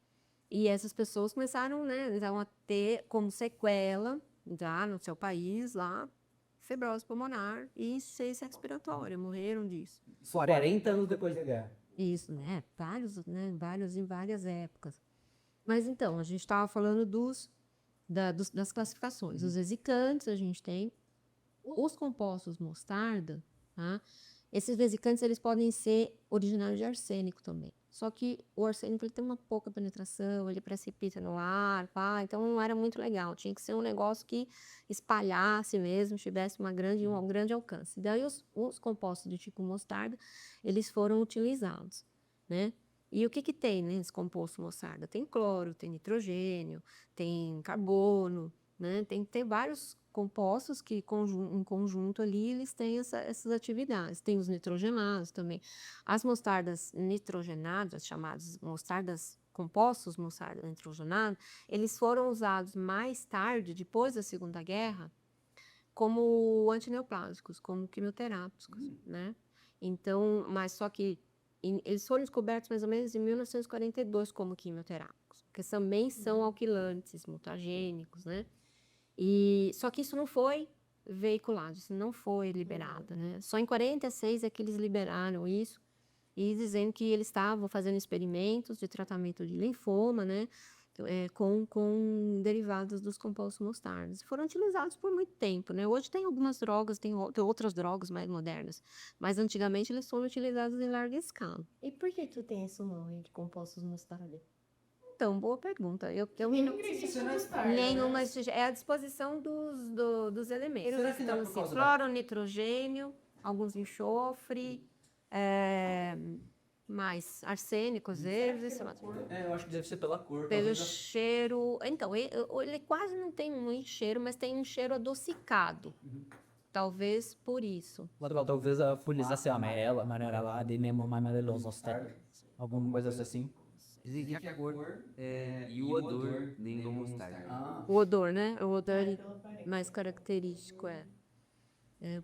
E essas pessoas começaram, né, então, a ter como sequela, já no seu país, lá, fibrose pulmonar e insuficiência respiratória, morreram disso. 40 anos depois da guerra. Isso, né, vários em várias épocas. Mas então, a gente estava falando das classificações. Os vesicantes, a gente tem os compostos mostarda, tá? Esses vesicantes, eles podem ser originários de arsênico também. Só que o arsênico, ele tem uma pouca penetração, ele precipita no ar, então não era muito legal. Tinha que ser um negócio que espalhasse mesmo, tivesse um grande alcance. Daí os compostos de tipo mostarda, eles foram utilizados, né? E o que tem nesse composto mostarda? Tem cloro, tem nitrogênio, tem carbono, né? Tem vários compostos que, em conjunto ali, eles têm essas atividades. Tem os nitrogenados também. As mostardas nitrogenadas, chamadas compostos mostarda nitrogenado, eles foram usados mais tarde, depois da Segunda Guerra, como antineoplásicos, como quimioterápicos, né? Então, mas só que eles foram descobertos mais ou menos em 1942 como quimioterápicos, porque também são alquilantes, mutagênicos, né? Só que isso não foi veiculado, isso não foi liberado, né? Só em 46 é que eles liberaram isso, e dizendo que eles estavam fazendo experimentos de tratamento de linfoma, né? Com derivados dos compostos mostardas. Foram utilizados por muito tempo, né? Hoje tem algumas drogas, tem outras drogas mais modernas, mas antigamente eles foram utilizados em larga escala. E por que tu tem esse nome de compostos mostarda? Então, boa pergunta. Eu nenhuma, é a disposição dos elementos. Será que não é Então, por assim, causa cloro, nitrogênio, alguns enxofre, mais arsênico, às vezes. Eu acho que deve ser pela cor. Pelo cheiro. Então, ele quase não tem muito cheiro, mas tem um cheiro adocicado. Talvez por isso. Talvez a folha ser amarelada e mesmo mais amarelosa. Alguma coisa assim. Dizem que a cor e o odor nem do mostarda. O odor, né? O odor. mais característico,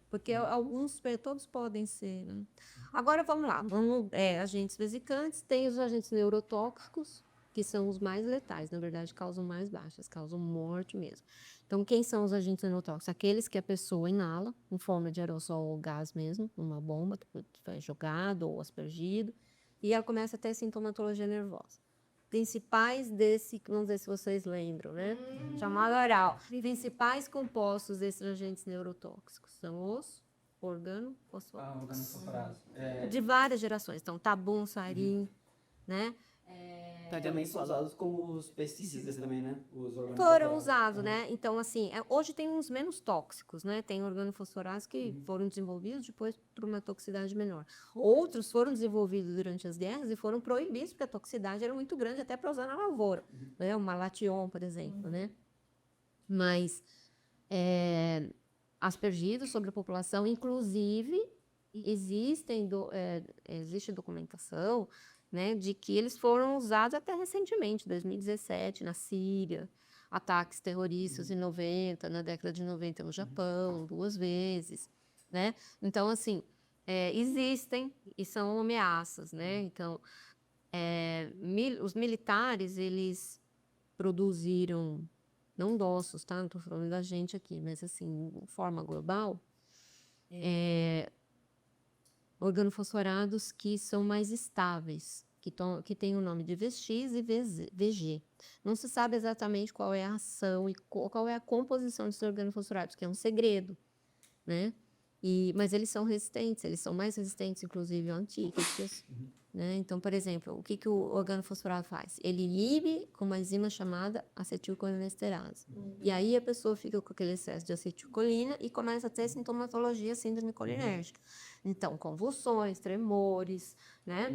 porque alguns, todos podem ser, né? Agora vamos lá, agentes vesicantes, tem os agentes neurotóxicos, que são os mais letais, na verdade causam mais baixas, causam morte mesmo. Então, quem são os agentes neurotóxicos? Aqueles que a pessoa inala, em forma de aerossol ou gás mesmo, numa bomba, que foi jogado ou aspergido, e ela começa a ter sintomatologia nervosa. Principais vamos ver se vocês lembram, né? Chamado oral. Principais compostos desses agentes neurotóxicos são os organofosforados. De várias gerações. Então, tabum, sarin, né? Também são usados como os pesticidas também, né? Foram usados, né? Então, assim, hoje tem uns menos tóxicos, né? Tem organofosforados que foram desenvolvidos depois por uma toxicidade menor. Outros foram desenvolvidos durante as guerras e foram proibidos porque a toxicidade era muito grande até para usar na lavoura, né? O malation, por exemplo, né? Mas aspergidos sobre a população, inclusive, existe documentação, né, de que eles foram usados até recentemente, 2017, na Síria, ataques terroristas em 90, na década de 90 no Japão, 2 vezes, né? Então, assim, existem e são ameaças, né? Então, os militares, eles produziram, não nossos, tá? Não estou falando da gente aqui, mas, assim, de forma global, organofosforados que são mais estáveis, que têm o nome de VX e VG. Não se sabe exatamente qual é a ação e qual é a composição desses organofosforados, que é um segredo, né? Mas eles são resistentes, eles são mais resistentes, inclusive, a antídotos, né? Então, por exemplo, o que o organofosforado faz? Ele inibe com uma enzima chamada acetilcolinesterase. E aí a pessoa fica com aquele excesso de acetilcolina e começa a ter sintomatologia síndrome colinérgica. Então, convulsões, tremores, né?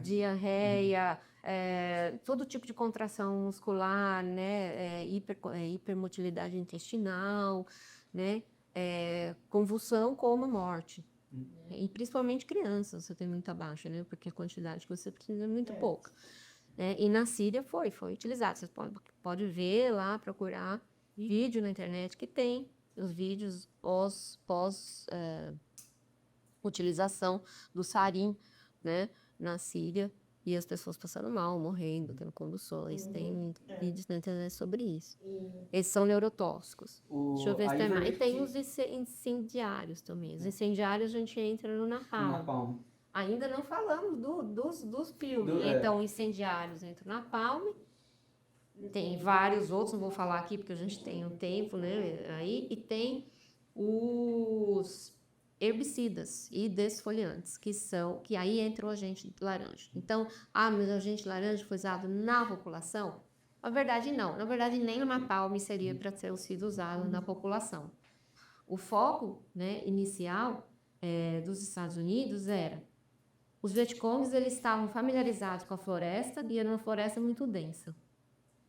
Diarreia, todo tipo de contração muscular, né? Hipermotilidade intestinal, né? Convulsão como morte. E principalmente crianças, você tem muita baixa, né? Porque a quantidade que você precisa é muito pouca. E na Síria foi utilizado. Você pode ver lá, procurar vídeo na internet que tem os vídeos pós utilização do sarin, né? Na Síria. E as pessoas passando mal, morrendo, tendo convulsões. Tem vídeos na internet sobre isso. Esses são neurotóxicos. Deixa eu ver se tem mais. E tem os incendiários também. Os incendiários a gente entra no napalm. Ainda não falamos dos filmes. Então, incendiários entra no napalm. Tem vários outros, não vou falar aqui porque a gente tem um tempo, né? Aí, e tem os herbicidas e desfoliantes, que aí entra o agente laranja. Então, mas o agente laranja foi usado na população? Na verdade, não. Na verdade, nem o napalm seria para ter sido usado na população. O foco, né, inicial dos Estados Unidos era os vietcongues, eles estavam familiarizados com a floresta e era uma floresta muito densa.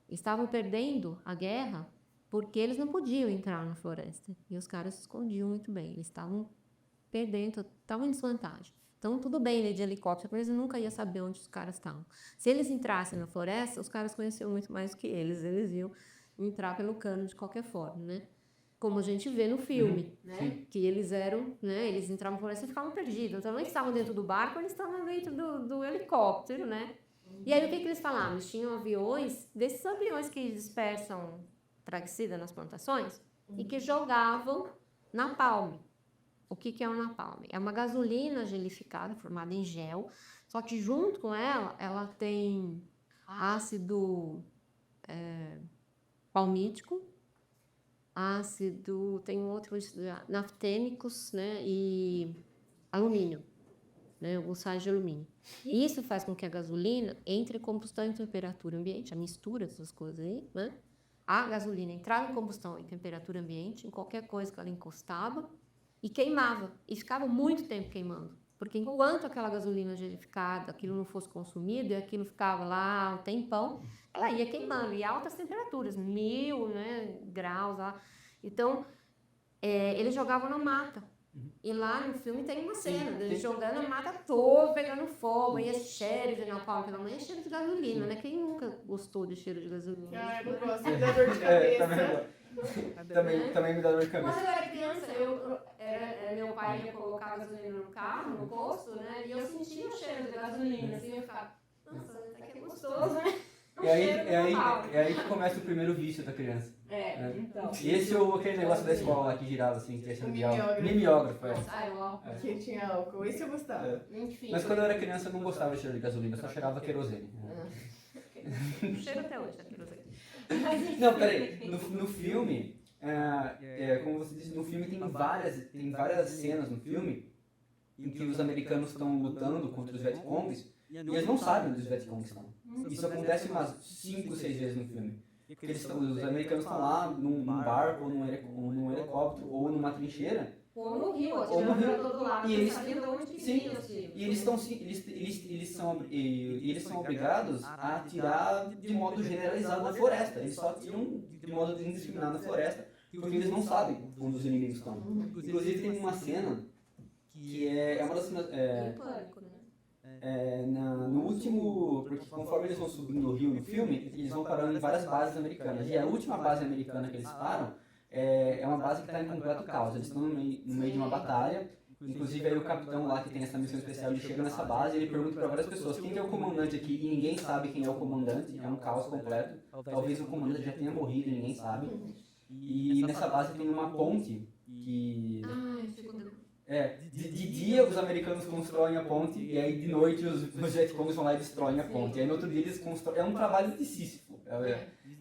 Estavam perdendo a guerra porque eles não podiam entrar na floresta. E os caras se escondiam muito bem. Eles estavam perdendo, estavam em desvantagem. Então, tudo bem ele de helicóptero, mas eles nunca iam saber onde os caras estavam. Se eles entrassem na floresta, os caras conheciam muito mais do que eles iam entrar pelo cano de qualquer forma, né? Como a gente vê no filme, né? Que eles eles entravam na floresta e ficavam perdidos. Então, eles estavam dentro do barco, eles estavam dentro do helicóptero, né? E aí, o que eles falavam? Eles tinham aviões, desses aviões que dispersam praguicida nas plantações, e que jogavam napalm. O que é o napalm? É uma gasolina gelificada, formada em gel, só que junto com ela tem ácido palmítico, tem outros naftênicos, né, e alumínio, né, alguns sais de alumínio. E isso faz com que a gasolina entre em combustão em temperatura ambiente, a mistura dessas coisas aí, né? A gasolina entrava em combustão em temperatura ambiente, em qualquer coisa que ela encostava, e queimava, e ficava muito tempo queimando. Porque enquanto aquela gasolina gelificada, aquilo não fosse consumido, e aquilo ficava lá um tempão, ela ia queimando, e altas temperaturas, 1000, né, graus lá. Então, eles jogavam na mata. E lá no filme tem uma cena deles jogando a mata toda, pegando fogo, e esse cheiro de napalm, pelo menos cheiro de gasolina, né? Quem nunca gostou de cheiro de gasolina? Eu não gosto, me dá dor de cabeça. Também me dá dor de Quando cabeça. eu era criança, meu pai ia colocar gasolina no carro, no posto, né? E eu sentia o cheiro de gasolina, assim, eu ficava, nossa, até que é gostoso, né? É aí que começa o primeiro vício da criança. Então. Esse ou aquele negócio da escola lá que girava assim, que tinha O mimeógrafo. mimeógrafo. Nossa, Que tinha álcool. Esse eu gostava. enfim. Mas quando eu era criança eu não gostava de cheiro de gasolina, eu só cheirava querosene. Cheiro até hoje, aqui, não sei. Não, peraí. No filme, como você disse, no filme tem várias cenas no filme em que os americanos estão lutando contra os Vietcongs e eles não sabem onde os Vietcongs estão. Isso acontece umas 5, 6 vezes no filme. Porque os americanos estão lá num barco, ou num helicóptero, ou numa trincheira. Ou no rio, Ou no rio. pra todo lado, E eles- sabendo de onde que sim, vinha os tiros. E eles são obrigados a atirar de modo generalizado na floresta. Eles só atiram de modo indiscriminado na floresta porque eles não sabem onde os inimigos estão. Inclusive tem uma cena que é uma das cenas... Em pânico, né? no último... Porque conforme eles vão subindo o rio no filme, eles vão parando em várias bases americanas. E a última base americana que eles param é uma base que está em completo caos. Eles estão no meio de uma batalha. Inclusive aí o capitão lá que tem essa missão especial, ele chega nessa base e ele pergunta para várias pessoas quem que é o comandante aqui e ninguém sabe quem é o comandante, é um caos completo. Talvez o comandante já tenha morrido e ninguém sabe. E nessa base tem uma ponte que... Ai, ficou... de dia os americanos constroem a ponte e aí de noite os Vietcongs vão lá e destroem a ponte. E aí no outro dia eles constroem... É um trabalho de Sísifo.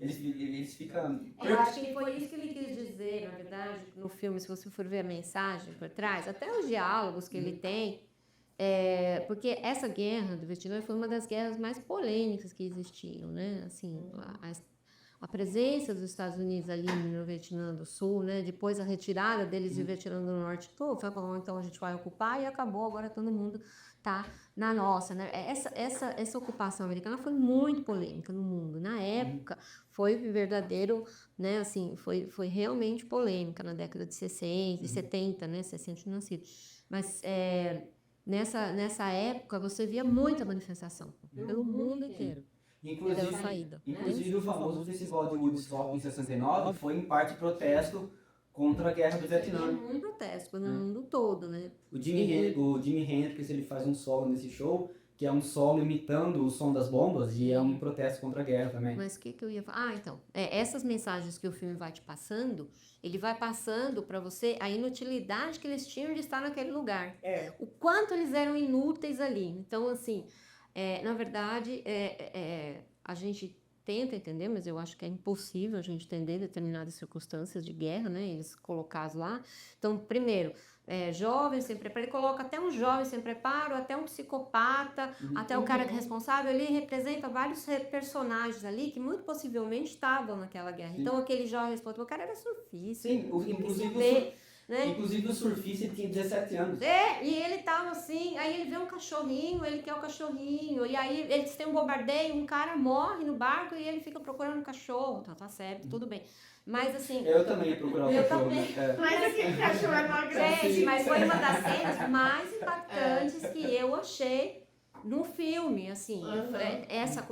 Eles ficam... Eu acho que foi isso que ele quis dizer, na verdade, no filme, se você for ver a mensagem por trás, até os diálogos que ele tem, porque essa guerra do Vietnã foi uma das guerras mais polêmicas que existiam, né? Assim, a presença dos Estados Unidos ali no Vietnã do Sul, né? Depois a retirada deles do Vietnã do Norte, foi bom, então a gente vai ocupar e acabou, agora todo mundo tá na nossa, né? Essa ocupação americana foi muito polêmica no mundo. Na época, foi verdadeiro, né? Assim, foi realmente polêmica na década de 60 e 70, né? 60 não nascido. Mas nessa época, você via muita manifestação pelo mundo inteiro. Inclusive o famoso festival de Woodstock em 69 foi em parte protesto contra a guerra do Vietnã. Um protesto no mundo todo, né? O Jimi Hendrix ele faz um solo nesse show, que é um solo imitando o som das bombas e é um protesto contra a guerra também. Mas o que eu ia falar? Então, essas mensagens que o filme vai te passando, ele vai passando para você a inutilidade que eles tinham de estar naquele lugar. O quanto eles eram inúteis ali. Então, assim, na verdade, a gente tenta entender, mas eu acho que é impossível a gente entender determinadas circunstâncias de guerra, né? Eles colocados lá. Então, primeiro, jovem sem preparo, ele coloca até um jovem sem preparo, até um psicopata, até o cara que é responsável, ele representa vários personagens ali que muito possivelmente estavam naquela guerra. Sim. Então, aquele jovem responsável, o cara era surfista. Sim, inclusive o surfista tinha 17 anos. E ele tava assim, aí ele vê um cachorrinho, ele quer o cachorrinho, e aí eles têm um bombardeio, um cara morre no barco e ele fica procurando o cachorro. Tá certo, tudo bem. Mas assim... Eu também ia procurar o Eu cachorro. também. Né? Mas aquele cachorro é uma graça. Gente, mas foi uma das cenas mais impactantes que eu achei no filme, assim.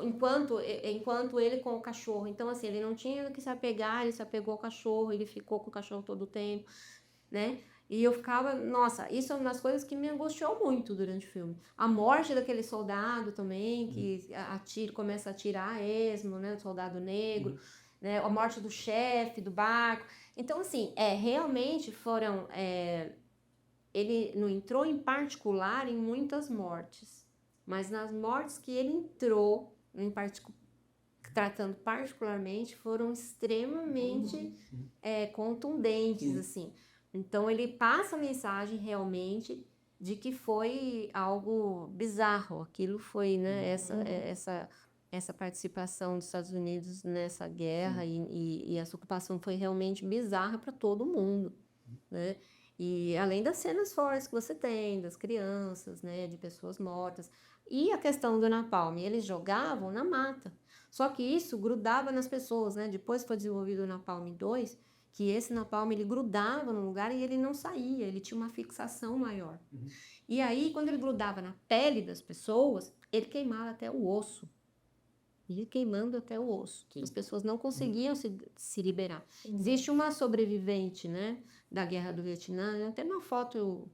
Enquanto ele com o cachorro. Então, assim, ele não tinha que se apegar, ele se apegou ao cachorro, ele ficou com o cachorro todo o tempo, né? E eu ficava, nossa, isso é uma das coisas que me angustiou muito durante o filme. A morte daquele soldado também, que começa a atirar a esmo, né? O soldado negro, né? A morte do chefe do barco. Então, assim, realmente foram... ele não entrou em particular em muitas mortes, mas nas mortes que ele entrou, tratando particularmente, foram extremamente contundentes, assim. Então, ele passa a mensagem realmente de que foi algo bizarro. Aquilo foi, né, essa participação dos Estados Unidos nessa guerra e essa ocupação foi realmente bizarra para todo mundo, né? E além das cenas fortes que você tem, das crianças, né, de pessoas mortas. E a questão do napalm, eles jogavam na mata. Só que isso grudava nas pessoas, né? Depois foi desenvolvido o Napalm 2, que esse napalm ele grudava no lugar e ele não saía, ele tinha uma fixação maior. E aí, quando ele grudava na pele das pessoas, ele queimava até o osso. ia queimando até o osso. As pessoas não conseguiam se liberar. Existe uma sobrevivente, né, da Guerra do Vietnã, até uma foto,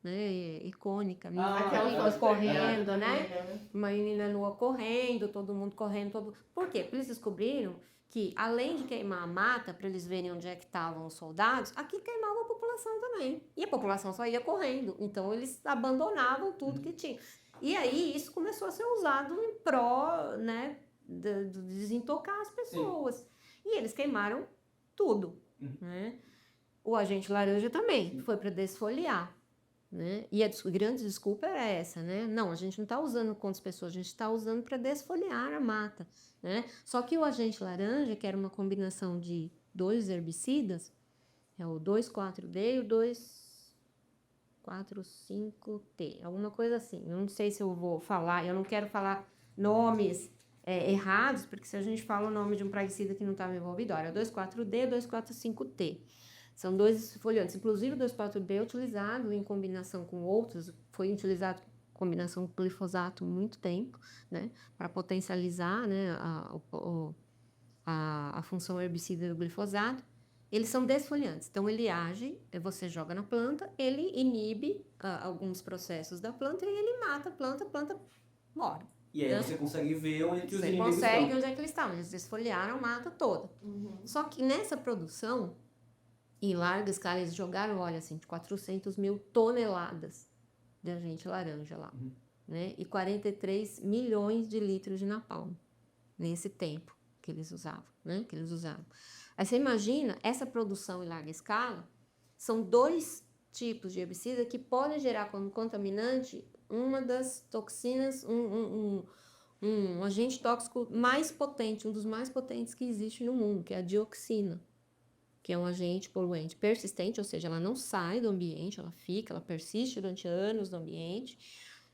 né, icônica, né? Aquela foto correndo, né? né? Uma menina nua correndo, todo mundo correndo. Por quê? Porque eles descobriram que, além de queimar a mata, para eles verem onde é que estavam os soldados, aqui queimava a população também. E a população só ia correndo. Então, eles abandonavam tudo que tinha. E aí, isso começou a ser usado em pró, né, de desintocar as pessoas. E eles queimaram tudo, né? O agente laranja também foi para desfoliar. Né? E a grande desculpa era essa, né? Não, a gente não está usando contra as pessoas, a gente está usando para desfoliar a mata, né? Só que o agente laranja, que era uma combinação de 2 herbicidas, é o 2,4-D e o 2,4,5-T, alguma coisa assim. Eu não sei se eu vou falar, eu não quero falar nomes errados, porque se a gente fala o nome de um praguicida que não estava envolvido, olha, 2,4-D e 2,4,5-T. São 2 foliantes. Inclusive, o 2,4-D é utilizado em combinação com outros, foi utilizado em combinação com glifosato há muito tempo, né, para potencializar, né, a função herbicida do glifosato. Eles são desfoliantes, então ele age, você joga na planta, ele inibe alguns processos da planta e ele mata a planta morre. E aí você consegue ver onde os Você inimigos consegue estão. onde é que eles estão, eles desfolharam a mata toda. Só que nessa produção, em larga escala, eles jogaram, olha assim, de 400 mil toneladas de agente laranja lá, né? E 43 milhões de litros de napalm, nesse tempo que eles usavam, né? Que eles usavam. Aí você imagina, essa produção em larga escala, são 2 tipos de herbicida que podem gerar como contaminante uma das toxinas, um agente tóxico mais potente, um dos mais potentes que existe no mundo, que é a dioxina, que é um agente poluente persistente, ou seja, ela não sai do ambiente, ela persiste durante anos no ambiente.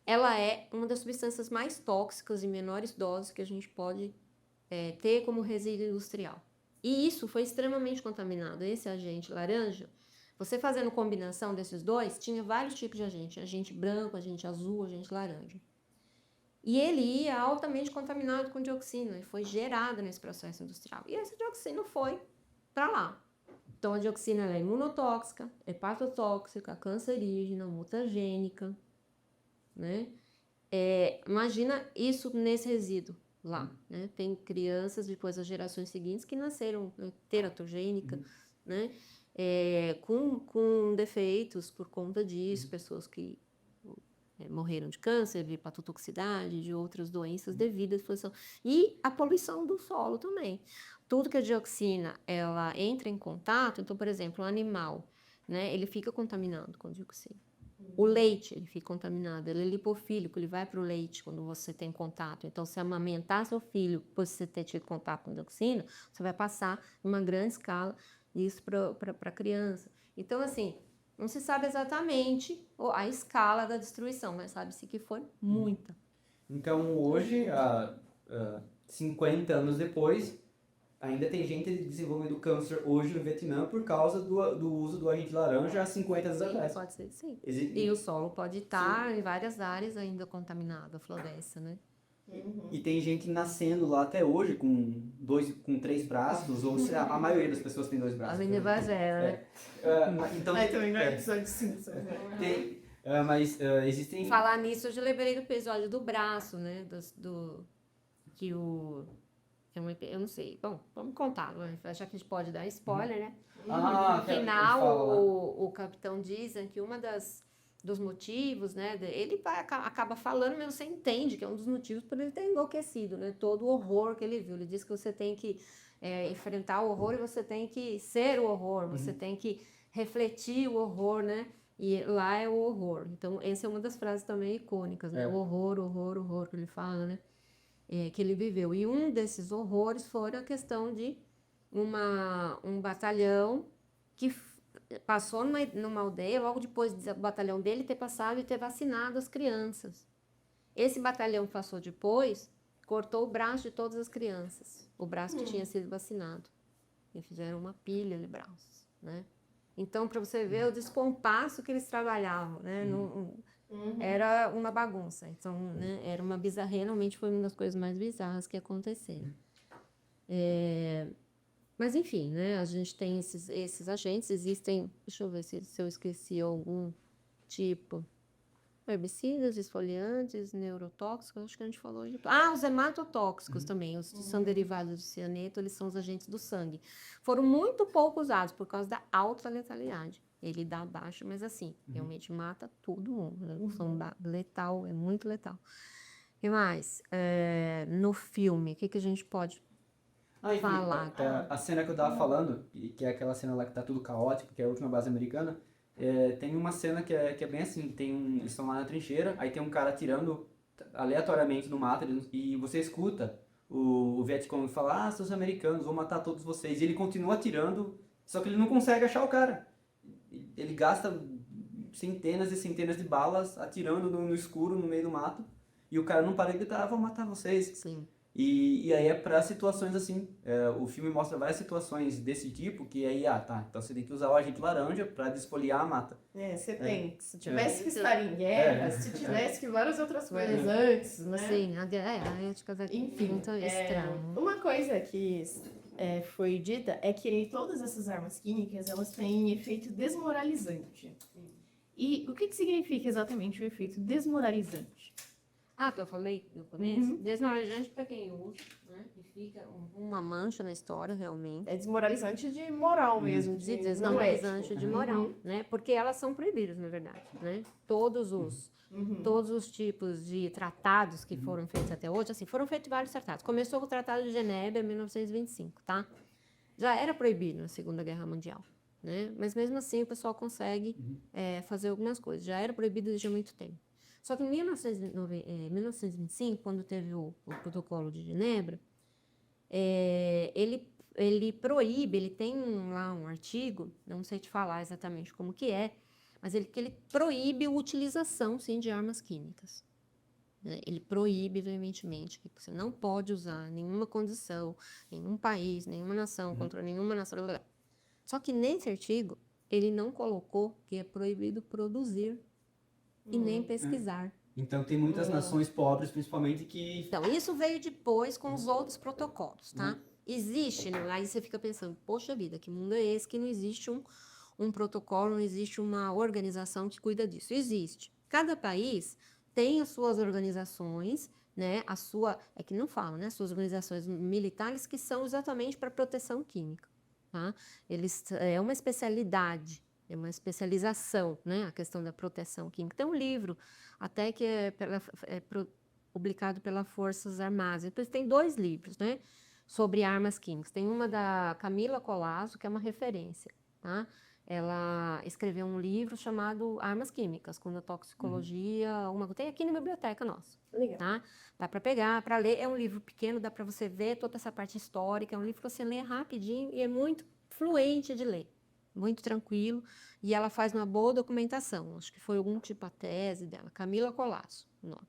Ela é uma das substâncias mais tóxicas em menores doses que a gente pode ter como resíduo industrial. E isso foi extremamente contaminado. Esse agente laranja, você fazendo combinação desses dois, tinha vários tipos de agente branco, agente azul, agente laranja. E ele ia altamente contaminado com dioxina, e foi gerado nesse processo industrial. E essa dioxina foi para lá. Então, a dioxina ela é imunotóxica, hepatotóxica, cancerígena, mutagênica, né? Imagina isso nesse resíduo lá, né? Tem crianças, depois das gerações seguintes, que nasceram teratogênica, né? Com defeitos por conta disso, pessoas que morreram de câncer, de hepatotoxicidade, de outras doenças devido à exposição. E a poluição do solo também. Tudo que a dioxina, ela entra em contato, então, por exemplo, o animal, né, ele fica contaminado com dioxina. O leite, ele fica contaminado, ele é lipofílico, ele vai para o leite quando você tem contato. Então, se amamentar seu filho, por você ter tido contato com dioxina, você vai passar em uma grande escala isso para a criança. Então, assim, não se sabe exatamente a escala da destruição, mas sabe-se que foi muita. Então, hoje, 50 anos depois, ainda tem gente desenvolvendo câncer hoje no Vietnã por causa do uso do agente laranja há 50 anos atrás. Pode ser, sim. E o solo pode estar em várias áreas ainda contaminado, a floresta, né? E tem gente nascendo lá até hoje com 3 braços, ou a maioria das pessoas tem 2 braços. A Minivagera, né? Então, também não é episódio de Simpsons, né? mas existem... Falar nisso, eu já lembrei do episódio do braço, né? Eu não sei. Bom, vamos contar, já que a gente pode dar spoiler, né? No final, o capitão dizem que dos motivos, né? Ele acaba falando, mas você entende que é um dos motivos por ele ter enlouquecido, né? Todo o horror que ele viu. Ele diz que você tem que enfrentar o horror e você tem que ser o horror, você tem que refletir o horror, né? E lá é o horror. Então, essa é uma das frases também icônicas, né? O horror, horror, horror, que ele fala, né? Que ele viveu. E um desses horrores foi a questão de um batalhão que passou numa aldeia, logo depois do batalhão dele ter passado e ter vacinado as crianças. Esse batalhão que passou depois, cortou o braço de todas as crianças, o braço que tinha sido vacinado. E fizeram uma pilha de braços, né? Então, para você ver o descompasso que eles trabalhavam, né? era uma bagunça. Então, né, era uma bizarreira, realmente foi uma das coisas mais bizarras que aconteceram. Mas, enfim, né, a gente tem esses agentes, existem, deixa eu ver se eu esqueci algum tipo, herbicidas, esfoliantes, neurotóxicos, acho que a gente falou de... os hematotóxicos também, os que são derivados do cianeto, eles são os agentes do sangue. Foram muito pouco usados por causa da alta letalidade. Ele dá baixa, mas assim, realmente mata todo mundo. Né? Letal, é muito letal. O que mais? No filme, o que a gente pode Enfim, falar? a cena que eu tava falando, que é aquela cena lá que tá tudo caótico, que é a última base americana, tem uma cena que é bem assim, eles estão lá na trincheira, aí tem um cara atirando aleatoriamente no mato, e você escuta o Vietcong falar, seus americanos, vou matar todos vocês, e ele continua atirando, só que ele não consegue achar o cara. Ele gasta centenas e centenas de balas atirando no escuro, no meio do mato, e o cara não para de gritar, vou matar vocês. Sim. E aí é para situações assim, o filme mostra várias situações desse tipo, que aí, então você tem que usar o agente laranja para desfoliar a mata. Você tem. Se tivesse que estar em guerra, se tivesse que várias outras coisas antes, né? Sim, a ética da Enfim, muito estranha. uma coisa que foi dita é que todas essas armas químicas, elas têm efeito desmoralizante. E o que significa exatamente o efeito desmoralizante? Que eu falei no começo, desmoralizante para quem usa, né? E fica uma mancha na história, realmente. É desmoralizante de moral mesmo. Desmoralizante de moral, né? Porque elas são proibidas, na verdade, né? Todos os tipos de tratados que foram feitos até hoje, assim, foram feitos vários tratados. Começou com o Tratado de Genebra em 1925, tá? Já era proibido na Segunda Guerra Mundial, né? Mas mesmo assim o pessoal consegue fazer algumas coisas. Já era proibido desde há muito tempo. Só que em 1925, quando teve o Protocolo de Genebra, ele proíbe, ele tem lá um artigo, não sei te falar exatamente como que é, mas ele proíbe a utilização, sim, de armas químicas. Ele proíbe veementemente que você não pode usar nenhuma condição, nenhum país, nenhuma nação, contra nenhuma nação. Só que nesse artigo, ele não colocou que é proibido produzir e nem pesquisar. Então tem muitas nações pobres, principalmente, que... Então, isso veio depois com os outros protocolos, tá? Existe, né? Aí você fica pensando, poxa vida, que mundo é esse que não existe um protocolo, não existe uma organização que cuida disso? Existe. Cada país tem as suas organizações, né? É que não falam, né? Suas organizações militares que são exatamente para proteção química, tá? É uma especialidade. É uma especialização, né? A questão da proteção química. Tem um livro, até que publicado pelas Forças Armadas. Depois tem 2 livros, né? Sobre armas químicas. Tem uma da Camila Colasso, que é uma referência, tá? Ela escreveu um livro chamado Armas Químicas, com a toxicologia, tem aqui na biblioteca nossa. Legal. Tá? Dá para pegar, para ler. É um livro pequeno, dá para você ver toda essa parte histórica. É um livro que você lê rapidinho e é muito fluente de ler. Muito tranquilo, e ela faz uma boa documentação. Acho que foi algum tipo a tese dela, Camila Colasso, o nome.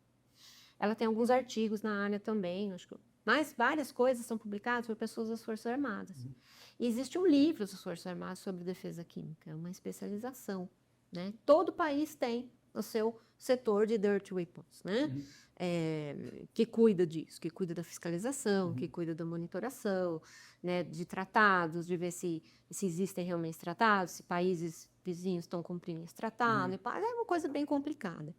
Ela tem alguns artigos na área também, mas várias coisas são publicadas por pessoas das Forças Armadas. E existe um livro das Forças Armadas sobre defesa química, é uma especialização, né? Todo país tem o seu setor de dirty weapons, né? Que cuida disso, que cuida da fiscalização, que cuida da monitoração, né, de tratados, de ver se existem realmente tratados, se países vizinhos estão cumprindo esse tratado. É uma coisa bem complicada.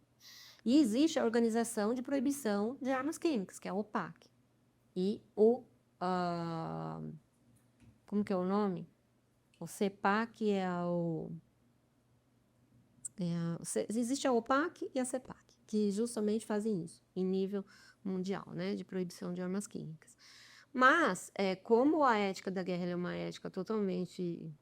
E existe a Organização de Proibição de Armas Químicas, que é a OPAC. E como que é o nome? O CEPAC existe a OPAC e a CEPAC, que justamente fazem isso, em nível mundial, né, de proibição de armas químicas. Mas, como a ética da guerra é uma ética totalmente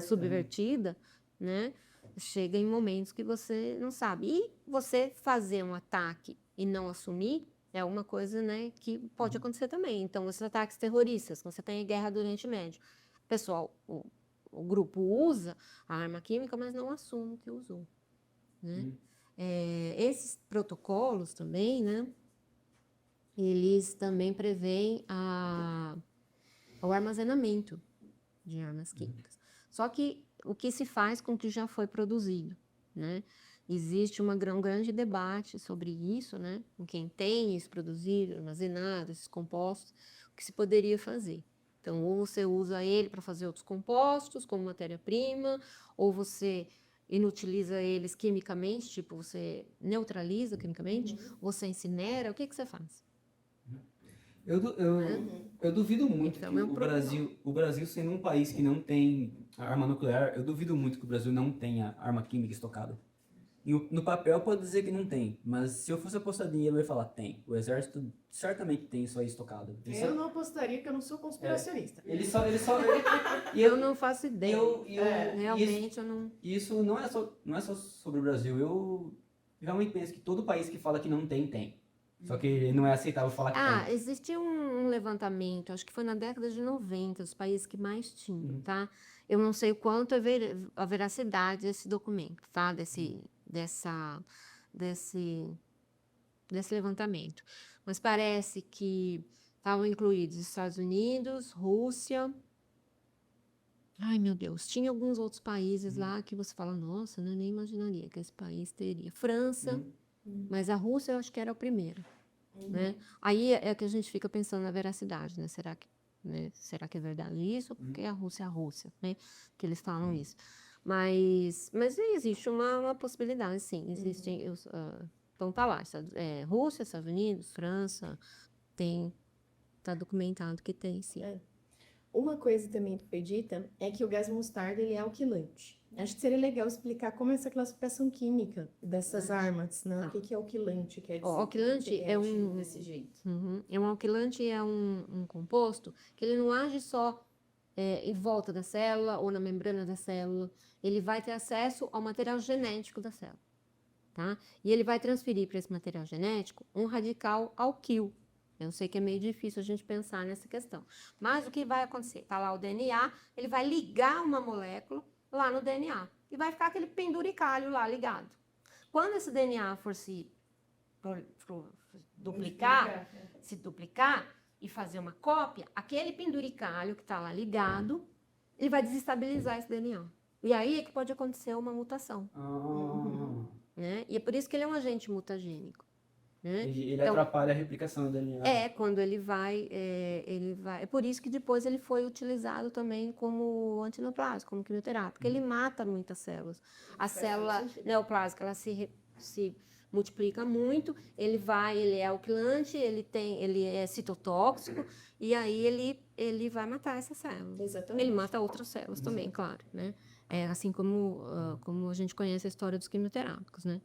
subvertida, né, chega em momentos que você não sabe. E você fazer um ataque e não assumir é uma coisa, né, que pode acontecer também. Então, esses ataques terroristas, quando você tem a guerra do Oriente Médio, pessoal, o grupo usa a arma química, mas não assume que usou, né? Esses protocolos também, né? Eles também prevêem o armazenamento de armas químicas. Só que o que se faz com o que já foi produzido, né? existe um grande debate sobre isso, né? Com quem tem isso produzido, armazenado, esses compostos, o que se poderia fazer. Então, ou você usa ele para fazer outros compostos, como matéria-prima, ou você inutiliza eles quimicamente, tipo, você neutraliza quimicamente, você incinera, o que você faz? Eu duvido muito Então, que é um problema. O Brasil sendo um país que não tem arma nuclear, eu duvido muito que o Brasil não tenha arma química estocada. E no papel pode dizer que não tem, mas se eu fosse apostar dinheiro, eu ia falar, tem. O exército certamente tem isso aí estocado. Eu não apostaria, que eu não sou conspiracionista. Ele só... e Eu não faço ideia. É, Realmente, eu não... Isso não é só sobre o Brasil. Eu realmente penso que todo país que fala que não tem, tem. Só que não é aceitável falar que tem. Existiu um levantamento, acho que foi na década de 90, os países que mais tinham, tá? Eu não sei o quanto é a veracidade desse documento, tá? Desse levantamento. Mas parece que estavam incluídos Estados Unidos, Rússia. Ai, meu Deus, tinha alguns outros países lá que você fala, nossa, eu nem imaginaria que esse país teria. França, mas a Rússia eu acho que era o primeiro, né? Aí é que a gente fica pensando na veracidade, né? Será que é verdade isso? Porque a Rússia, né? Que eles falam isso. Mas existe uma possibilidade, sim. Existem, então tá lá, Rússia, Estados Unidos, França, tá documentado que tem, sim. Uma coisa também que foi dita é que o gás mostarda ele é alquilante. Acho que seria legal explicar como é essa classificação química dessas armas, né? O que é alquilante? Quer dizer, alquilante é desse jeito. Um alquilante é um composto que ele não age só em volta da célula ou na membrana da célula. Ele vai ter acesso ao material genético da célula, tá? E ele vai transferir para esse material genético um radical alquil. Eu sei que é meio difícil a gente pensar nessa questão. Mas o que vai acontecer? Está lá o DNA, ele vai ligar uma molécula lá no DNA. E vai ficar aquele penduricalho lá ligado. Quando esse DNA for se duplicar e fazer uma cópia, aquele penduricalho que está lá ligado, ele vai desestabilizar esse DNA. E aí é que pode acontecer uma mutação. Né? E é por isso que ele é um agente mutagênico. Né? Ele atrapalha a replicação do DNA. Quando ele vai... É por isso que depois ele foi utilizado também como antineoplásico, como quimioterápico, porque ele mata muitas células. A célula neoplásica, ela se multiplica muito, ele é alquilante, ele é citotóxico, e aí ele vai matar essas células. Exatamente. Ele mata outras células também, claro, né? Assim como a gente conhece a história dos quimioterápicos, né?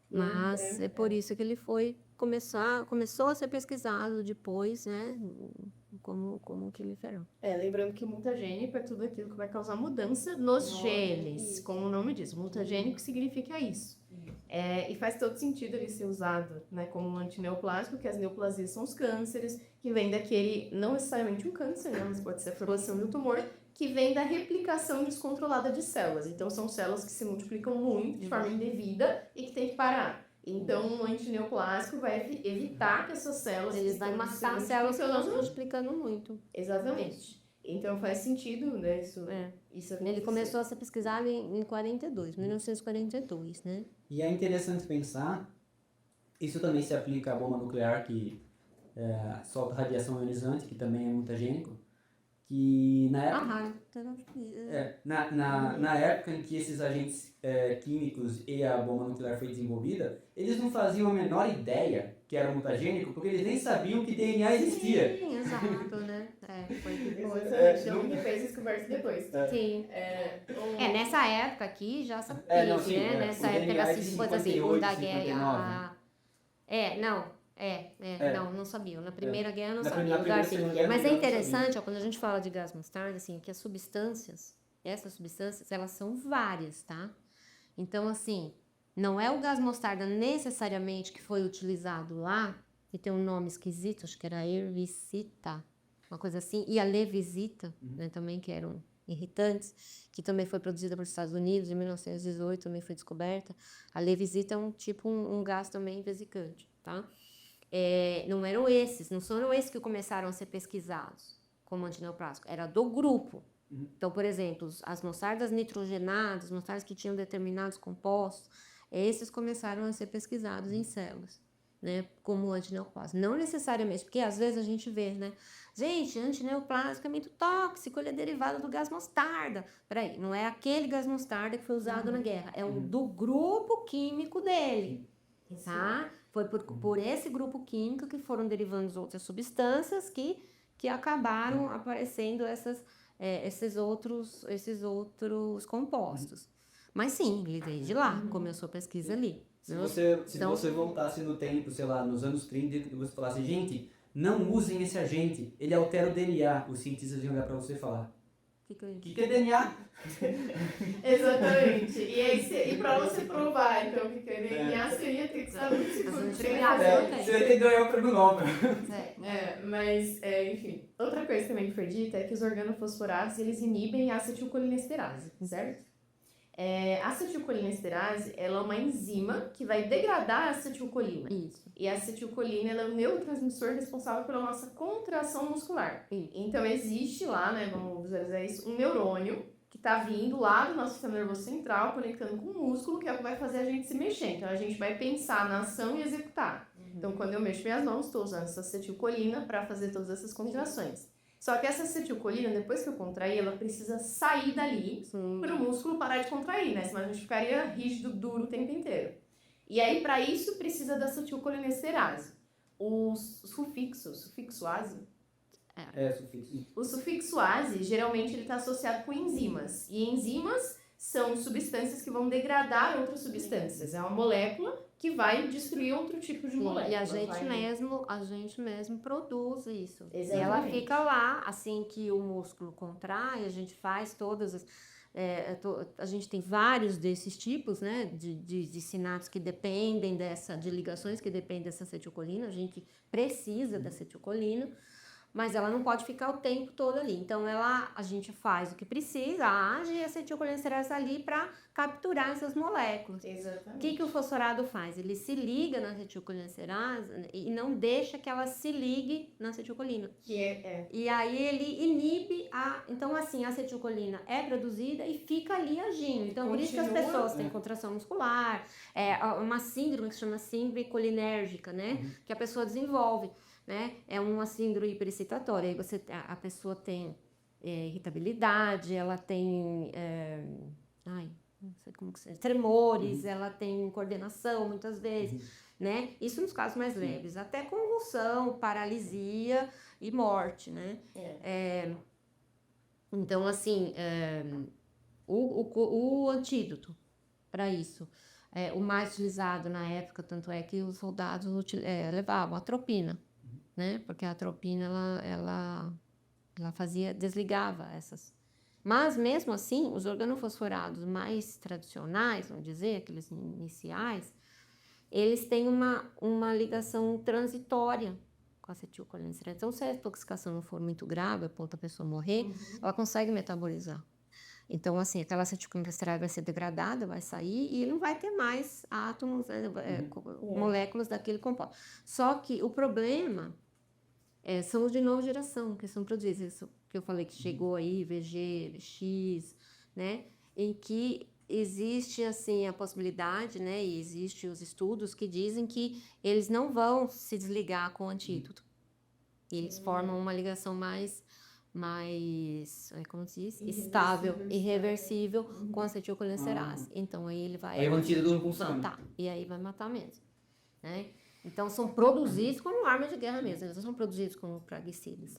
Mas é por isso que ele começou a ser pesquisado depois, né? Como quimioterápico. Lembrando que o mutagênico é tudo aquilo que vai causar mudança nos genes, como o nome diz. Mutagênico significa isso. E faz todo sentido ele ser usado, né, como um antineoplásico, que as neoplasias são os cânceres, que vem daquele, não necessariamente um câncer, né, mas pode ser a formação de um tumor, que vem da replicação descontrolada de células. Então, são células que se multiplicam muito, de forma indevida, e que tem que parar. Então, um antineoplásico vai evitar que essas células... Ele vai matar células que estão se multiplicando muito. Exatamente. Então, faz sentido, né, isso Ele começou a ser pesquisado em 1942, né? E é interessante pensar, isso também se aplica à bomba nuclear, que solta radiação ionizante, que também é mutagênico, que na época, na época em que esses agentes químicos e a bomba nuclear foi desenvolvida, eles não faziam a menor ideia que era mutagênico, porque eles nem sabiam que DNA existia. Sim, exato, né? Foi que Então, que fez descoberta depois. Sim. Nessa época aqui já sabia, né? Nessa o época DNA era de assim, coisa assim, 58, da 59. guerra. Não sabia. Na Primeira Guerra não Na sabia. Primeira e Segunda Guerra Mas é não sabia. interessante, quando a gente fala de gás mostarda, assim, que essas substâncias, elas são várias, tá? Então, assim, não é o gás mostarda necessariamente que foi utilizado lá, que tem um nome esquisito, acho que era herbicida, uma coisa assim, e a levisita, né, também, que eram irritantes, que também foi produzida pelos Estados Unidos em 1918, também foi descoberta. A levisita é um gás também vesicante, tá? Não foram esses que começaram a ser pesquisados como antineoplástico, era do grupo. Então, por exemplo, as mostardas nitrogenadas, mostardas que tinham determinados compostos, esses começaram a ser pesquisados em células, né, como antineoplásico. Não necessariamente, porque às vezes a gente vê, né, gente, antineoplásico é muito tóxico, ele é derivado do gás mostarda. Peraí, não é aquele gás mostarda que foi usado na guerra, é o do grupo químico dele, tá? Foi por esse grupo químico que foram derivando outras substâncias que acabaram aparecendo esses outros compostos. Mas sim, ele desde lá começou a pesquisa ali. Se você voltasse no tempo, sei lá, nos anos 30, e você falasse, gente, não usem esse agente, ele altera o DNA, os cientistas iam olhar pra você e falar, o que é DNA? Exatamente. E pra você provar, então, que é DNA, você ia ter que saber se Você Você ia ter que ganhar o prêmio Nobel. Mas, enfim. Outra coisa também que foi dita é que os organofosforados, eles inibem a acetilcolinesterase, certo? A acetilcolinesterase, ela é uma enzima que vai degradar a acetilcolina. Isso. E a acetilcolina, ela é o neurotransmissor responsável pela nossa contração muscular. Então, existe lá, né, vamos visualizar isso, um neurônio que está vindo lá do nosso sistema nervoso central, conectando com o músculo, que é o que vai fazer a gente se mexer. Então, a gente vai pensar na ação e executar. Então, quando eu mexo minhas mãos, estou usando essa acetilcolina para fazer todas essas contrações. Só que essa acetilcolina, depois que eu contrair, ela precisa sair dali para o músculo parar de contrair, né? Senão a gente ficaria rígido, duro o tempo inteiro. E aí, para isso, precisa da acetilcolinesterase. O sufixo-ase, Sufixo. o sufixo-ase, geralmente, ele está associado com enzimas. E enzimas são substâncias que vão degradar outras substâncias. É uma molécula que vai destruir outro tipo de molécula. E a gente mesmo produz isso. Exatamente. E ela fica lá, assim que o músculo contrai, a gente faz todas as... a gente tem vários desses tipos, né, de sinapses que dependem de ligações que dependem dessa acetilcolina. A gente precisa da acetilcolina, mas ela não pode ficar o tempo todo ali. Então, a gente faz o que precisa, age e a acetilcolinesterase ali para capturar essas moléculas. Exatamente. O que o fosforado faz? Ele se liga na acetilcolinesterase e não deixa que ela se ligue na acetilcolina. E aí ele inibe Então, assim, a acetilcolina é produzida e fica ali agindo. Então, por isso que as pessoas têm contração muscular, uma síndrome que se chama síndrome colinérgica, né? Que a pessoa desenvolve. Né? É uma síndrome hiperexcitatória. Aí a pessoa tem irritabilidade, ela tem não sei como que seja, tremores, ela tem coordenação muitas vezes, né? Isso nos casos mais leves, até convulsão, paralisia e morte, né? Então, assim, o antídoto para isso, o mais utilizado na época, tanto é que os soldados levavam atropina, né? Porque a atropina ela desligava essas. Mas mesmo assim, os organofosforados mais tradicionais, vamos dizer, aqueles iniciais, eles têm uma ligação transitória com a acetilcolinesterase. Então, se a intoxicação não for muito grave, a ponto da pessoa morrer, ela consegue metabolizar. Então, assim, aquela acetilcolinesterase vai ser degradada, vai sair e não vai ter mais átomos, moléculas daquele composto. Só que o problema são os de nova geração, que são produzidos. Isso que eu falei que chegou aí, VG, VX, né? Em que existe, assim, a possibilidade, né? E existem os estudos que dizem que eles não vão se desligar com o antídoto. E eles formam uma ligação mais como se diz? Estável, irreversível com a acetilcolinesterase. Então, aí ele vai... Aí o antídoto não funciona. Tá, e aí vai matar mesmo, né? Então, são produzidos como arma de guerra mesmo. Eles não são produzidos como praguicidas,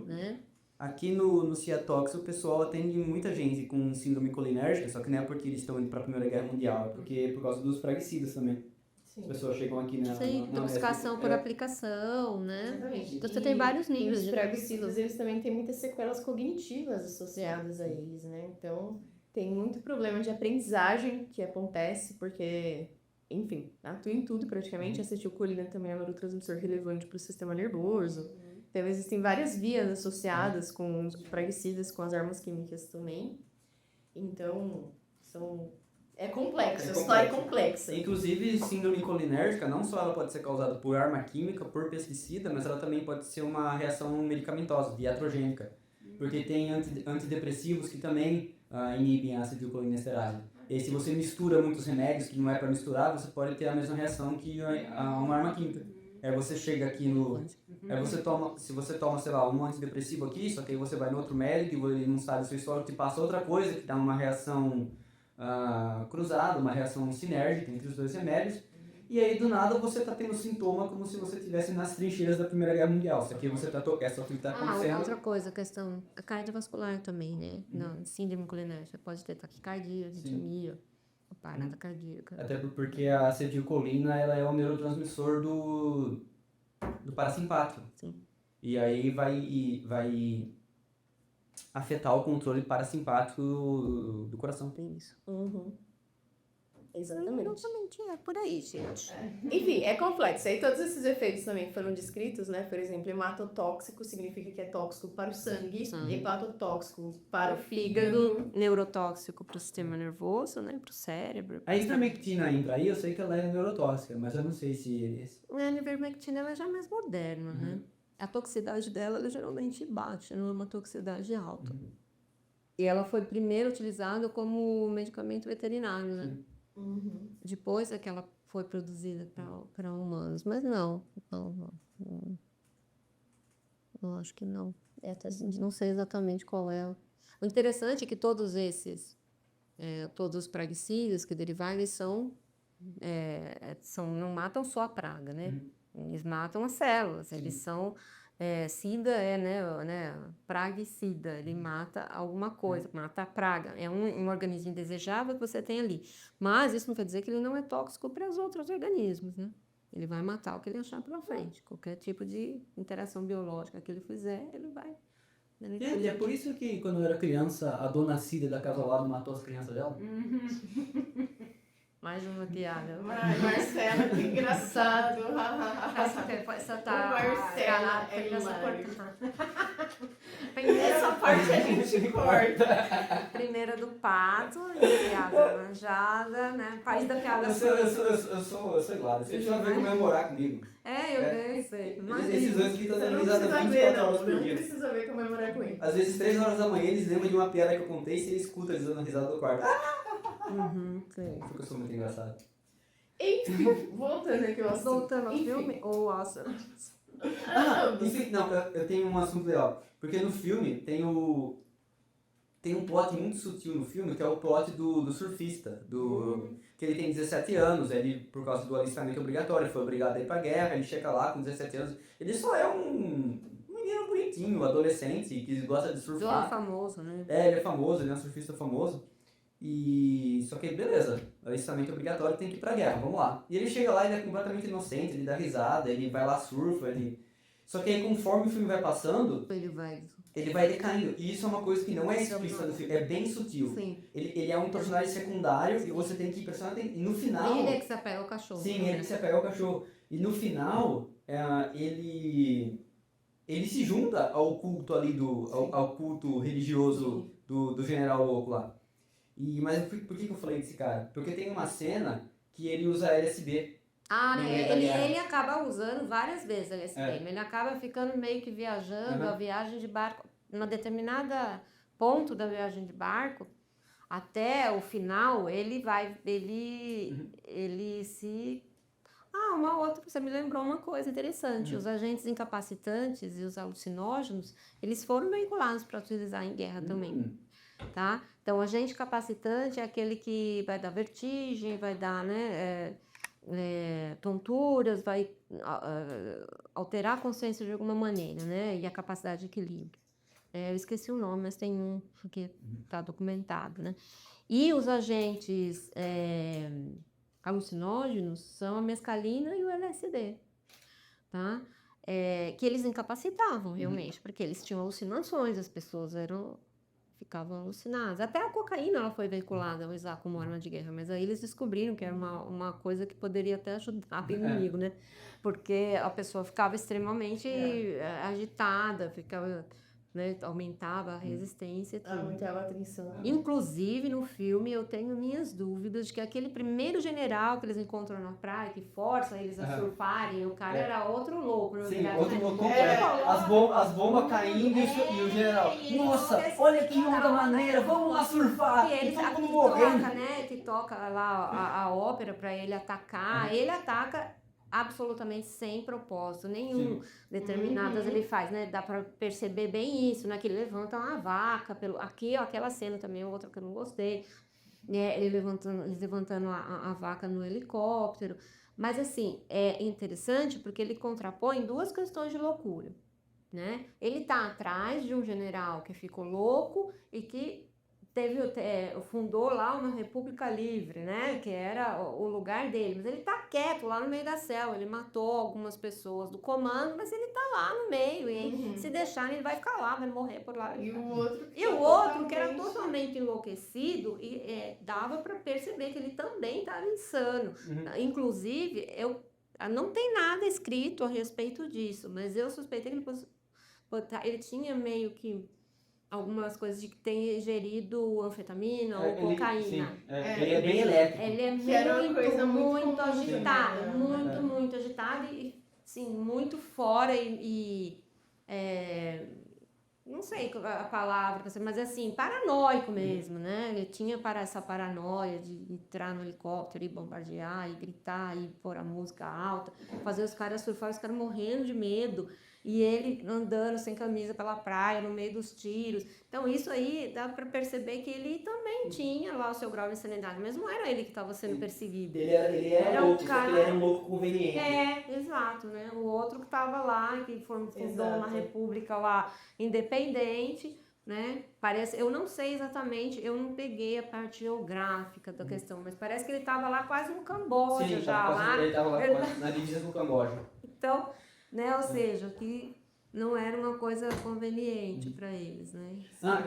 né? Aqui no Ciatox, o pessoal atende muita gente com síndrome colinérgica, só que não é porque eles estão indo para a Primeira Guerra Mundial, é porque por causa dos praguicidas também. As pessoas chegam aqui na... Sim, intoxicação por aplicação, né? Exatamente. Então, você tem vários níveis. Os praguicidas, eles também têm muitas sequelas cognitivas associadas a eles, né? Então, tem muito problema de aprendizagem que acontece, porque, enfim, atua em tudo praticamente. A acetilcolina também é um neurotransmissor relevante para o sistema nervoso. Então, existem várias vias associadas com os praguicidas, com as armas químicas também. Então, é complexo, a história é complexa. Inclusive, síndrome colinérgica, não só ela pode ser causada por arma química, por pesticida, mas ela também pode ser uma reação medicamentosa, iatrogênica. Porque tem antidepressivos que também inibem a acetilcolinesterase. E aí, se você mistura muitos remédios que não é para misturar, você pode ter a mesma reação que uma arma química. Aí você chega aqui no... Aí você toma, se você toma, sei lá, um antidepressivo aqui, só que aí você vai no outro médico e ele não sabe a sua história, te passa outra coisa, que dá uma reação cruzada, uma reação sinérgica entre os dois remédios. E aí, do nada, você tá tendo sintoma como se você estivesse nas trincheiras da Primeira Guerra Mundial. Só que você tá essa que tá acontecendo. Outra coisa, a questão cardiovascular também, né? Na síndrome colinérgica pode ter taquicardia, arritmia, parada cardíaca. Até porque a acetilcolina, ela é o neurotransmissor do parasimpático. Sim. E aí vai afetar o controle parasimpático do coração. Tem isso. Exatamente. Exatamente, é por aí, gente. Enfim, é complexo. Aí todos esses efeitos também foram descritos, né? Por exemplo, hematotóxico significa que é tóxico para o sangue, hepatotóxico para o fígado. Neurotóxico para o sistema nervoso, né? Para o cérebro. A ivermectina entra aí, eu sei que ela é neurotóxica, mas eu não sei se... A ivermectina ela já é mais moderna, né? A toxicidade dela ela geralmente bate numa toxicidade alta. E ela foi primeiro utilizada como medicamento veterinário, né? Depois é que ela foi produzida para humanos. Mas não. Eu acho que não. Não sei exatamente qual é. O interessante é que todos esses, todos os praguicidas que derivaram, eles não matam só a praga, né? Eles matam as células. Eles são... sida né, praguicida, ele mata alguma coisa, mata a praga. É um organismo indesejável que você tem ali. Mas isso não quer dizer que ele não é tóxico para os outros organismos, né? Ele vai matar o que ele achar pela frente. Qualquer tipo de interação biológica que ele fizer, ele vai... E é por isso que quando eu era criança, a dona Cida da casa ao lado matou as crianças dela? Mais uma piada. Ai, Marcela, que engraçado. Essa tá... O Marcela é Essa hilário. Primeira Essa parte a gente corta. Primeira do pato, piada manjada, né? País da piada. Eu sou igual. Vocês já veio comemorar comigo. Eu sei. Esses dois aqui estão Você dando não risada precisa 24 ver, horas não. por Não dia. precisa ver comemorar com ele. Às vezes, 3 horas da manhã, eles lembram de uma piada que eu contei e você escuta eles dando risada do quarto. Sim. Porque eu sou muito engraçado. Enfim, voltando aqui ao assunto. Voltando ao Enfim. filme, ou awesome. Enfim, não, eu tenho um assunto legal. Porque no filme tem um plot muito sutil no filme, que é o plot do surfista. Que ele tem 17 anos, ele, por causa do alistamento obrigatório, ele foi obrigado a ir pra guerra, ele chega lá com 17 anos. Ele só é um menino bonitinho, adolescente, que gosta de surfar. Ele é famoso, né? Ele é famoso, ele é um surfista famoso. Só que beleza, alistamento obrigatório, tem que ir pra guerra, vamos lá. E ele chega lá, ele é completamente inocente, ele dá risada, ele vai lá, surfa, Só que aí conforme o filme vai passando, ele vai decaindo. E isso é uma coisa que não é explícita no filme, é bem sutil. Sim. Ele é um personagem secundário e você tem que prestar atenção. E no final... Ele é que se apega ao cachorro. Sim, ele que se apega ao cachorro. E no final, ele se junta ao culto ali, ao culto religioso do general louco lá. Mas por que eu falei desse cara? Porque tem uma cena que ele usa LSD. Ele acaba usando várias vezes LSD. Ele acaba ficando meio que viajando, a viagem de barco, numa determinada ponto da viagem de barco, até o final, uma outra, você me lembrou uma coisa interessante. Os agentes incapacitantes e os alucinógenos, eles foram veiculados para utilizar em guerra também. Tá? Então, o agente capacitante é aquele que vai dar vertigem, vai dar tonturas, vai alterar a consciência de alguma maneira, né? E a capacidade de equilíbrio. Eu esqueci o nome, mas tem um que está documentado, né? E os agentes alucinógenos são a mescalina e o LSD, tá? Que eles incapacitavam realmente, porque eles tinham alucinações, as pessoas ficavam alucinadas. Até a cocaína ela foi veiculada a usar como arma de guerra, mas aí eles descobriram que era uma coisa que poderia até ajudar o inimigo, né? Porque a pessoa ficava extremamente agitada, ficava né? Aumentava a resistência. Tudo. Aumentava a atenção. Inclusive, no filme, eu tenho minhas dúvidas de que aquele primeiro general que eles encontram na praia, que força eles a surfarem, o cara era outro louco. Na Sim, verdade, outro né? louco. Ele As bombas caindo e o general. e ele Nossa, enlouquece, olha que tal, onda maneira, vamos lá surfar. E ele E todo que mundo morrendo. toca, né? Que toca lá a ópera para ele atacar. Ele ataca absolutamente sem propósito nenhum. Determinadas ele faz, né? Dá para perceber bem isso, né? Que ele levanta uma vaca aqui, ó, aquela cena também, outra que eu não gostei. Né? Eles levantando a vaca no helicóptero. Mas assim, é interessante porque ele contrapõe duas questões de loucura, né? Ele tá atrás de um general que ficou louco e que fundou lá uma república livre, né? Que era o lugar dele. Mas ele tá quieto lá no meio da selva. Ele matou algumas pessoas do comando, mas ele tá lá no meio. E se deixar, ele vai ficar lá, vai morrer por lá. E o outro Que era totalmente enlouquecido, e dava para perceber que ele também estava insano. Inclusive, não tem nada escrito a respeito disso, mas eu suspeitei que ele tinha meio que algumas coisas de que tem ingerido anfetamina ou cocaína. Ele é bem elétrico. Ele é Que era uma coisa muito muito comum, agitado, né? muito agitado e, sim, muito fora não sei a palavra, mas assim, paranoico mesmo, né? Ele tinha essa paranoia de entrar no helicóptero e bombardear, e gritar, e pôr a música alta, fazer os caras surfar, os caras morrendo de medo. E ele andando sem camisa pela praia, no meio dos tiros. Então, isso aí dá para perceber que ele também tinha lá o seu grau de insanidade, mas não era ele que estava sendo perseguido. Ele era louco, só que ele era um louco conveniente. Exato, né? O outro que estava lá, que fundou uma república lá independente, né? Eu não sei exatamente, eu não peguei a parte geográfica da questão, mas parece que ele estava lá quase no Camboja. Sim, ele estava lá na divisa com o Camboja. Então, né? Ou seja, que não era uma coisa conveniente para eles, né?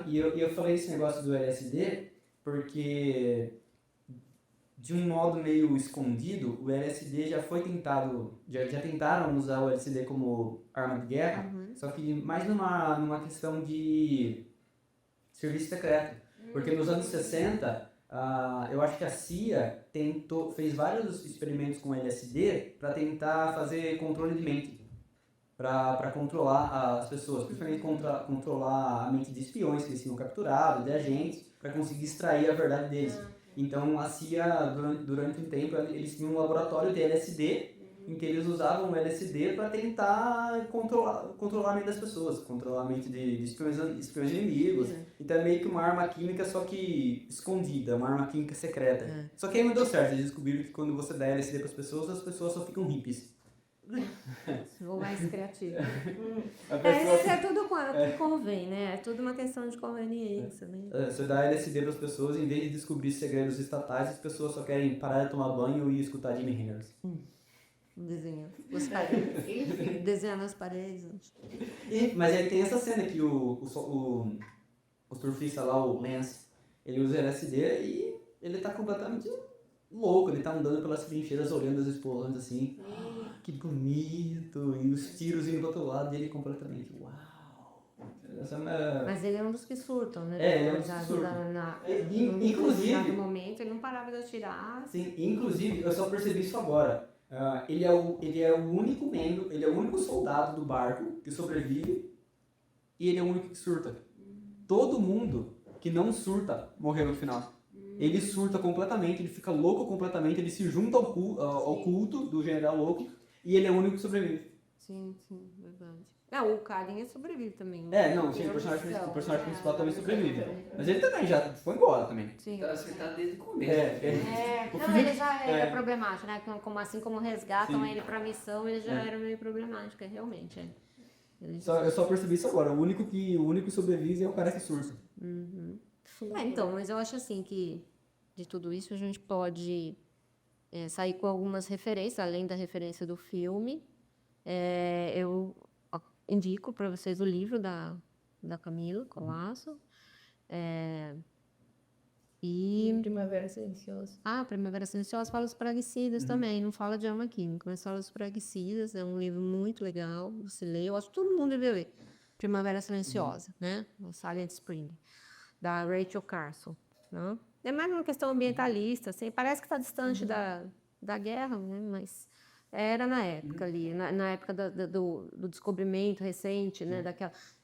E eu falei esse negócio do LSD porque, de um modo meio escondido, o LSD já foi tentado, já tentaram usar o LSD como arma de guerra, só que mais numa questão de serviço secreto. Porque nos anos 60, eu acho que a CIA fez vários experimentos com LSD para tentar fazer controle de mente, para controlar as pessoas, principalmente controlar a mente de espiões que eles tinham capturado, de agentes, para conseguir extrair a verdade deles. Então a CIA, durante um tempo, eles tinham um laboratório de LSD, em que eles usavam o LSD para tentar controlar a mente das pessoas, controlar a mente de espiões inimigos. Então é meio que uma arma química, só que escondida, uma arma química secreta. Só que aí não deu certo, eles descobriram que quando você dá LSD para as pessoas só ficam hippies. Vou mais criativo. Isso é tudo que convém, né? É tudo uma questão de conveniência, né? Você dá LSD para as pessoas, em vez de descobrir segredos estatais, as pessoas só querem parar de tomar banho e escutar Jimi Hendrix. Desenhando as paredes. Desenhando as paredes. Mas aí tem essa cena que o surfista lá, o Lance, ele usa LSD e ele tá completamente louco, ele tá andando pelas trincheiras olhando as explosões assim. Que bonito! E os tiros indo do outro lado e ele completamente, uau! Mas ele é um dos que surtam, né? Ele é um dos que surtam. Inclusive... No momento ele não parava de atirar. Sim, inclusive, eu só percebi isso agora. Ele é o único membro, ele é o único soldado do barco que sobrevive e ele é o único que surta. Todo mundo que não surta morreu no final. Ele surta completamente, ele fica louco completamente, ele se junta ao culto do general louco e ele é o único que sobrevive. Sim, verdade. O Karen sobrevive também. Sim, o personagem principal também sobrevive. Mas ele também já foi embora também. Sim. Tá acertado desde o começo. Não, ele já era problemático, né? Assim como resgatam ele pra missão, ele já era meio problemático, realmente. Eu só percebi isso agora. O único que sobrevive é o cara que surta. Então, mas eu acho assim que de tudo isso a gente pode sair com algumas referências, além da referência do filme. Eu indico para vocês o livro da Camila Colasso. E Primavera Silenciosa. Primavera Silenciosa fala dos praguicidas também, não fala de arma química, mas fala dos praguicidas. É um livro muito legal, você lê, eu acho que todo mundo deve ler. Primavera Silenciosa, né? O Silent Spring, da Rachel Carson, né? É mais uma questão ambientalista, assim, parece que está distante da guerra, né? Mas era na época ali, na época do descobrimento recente, né?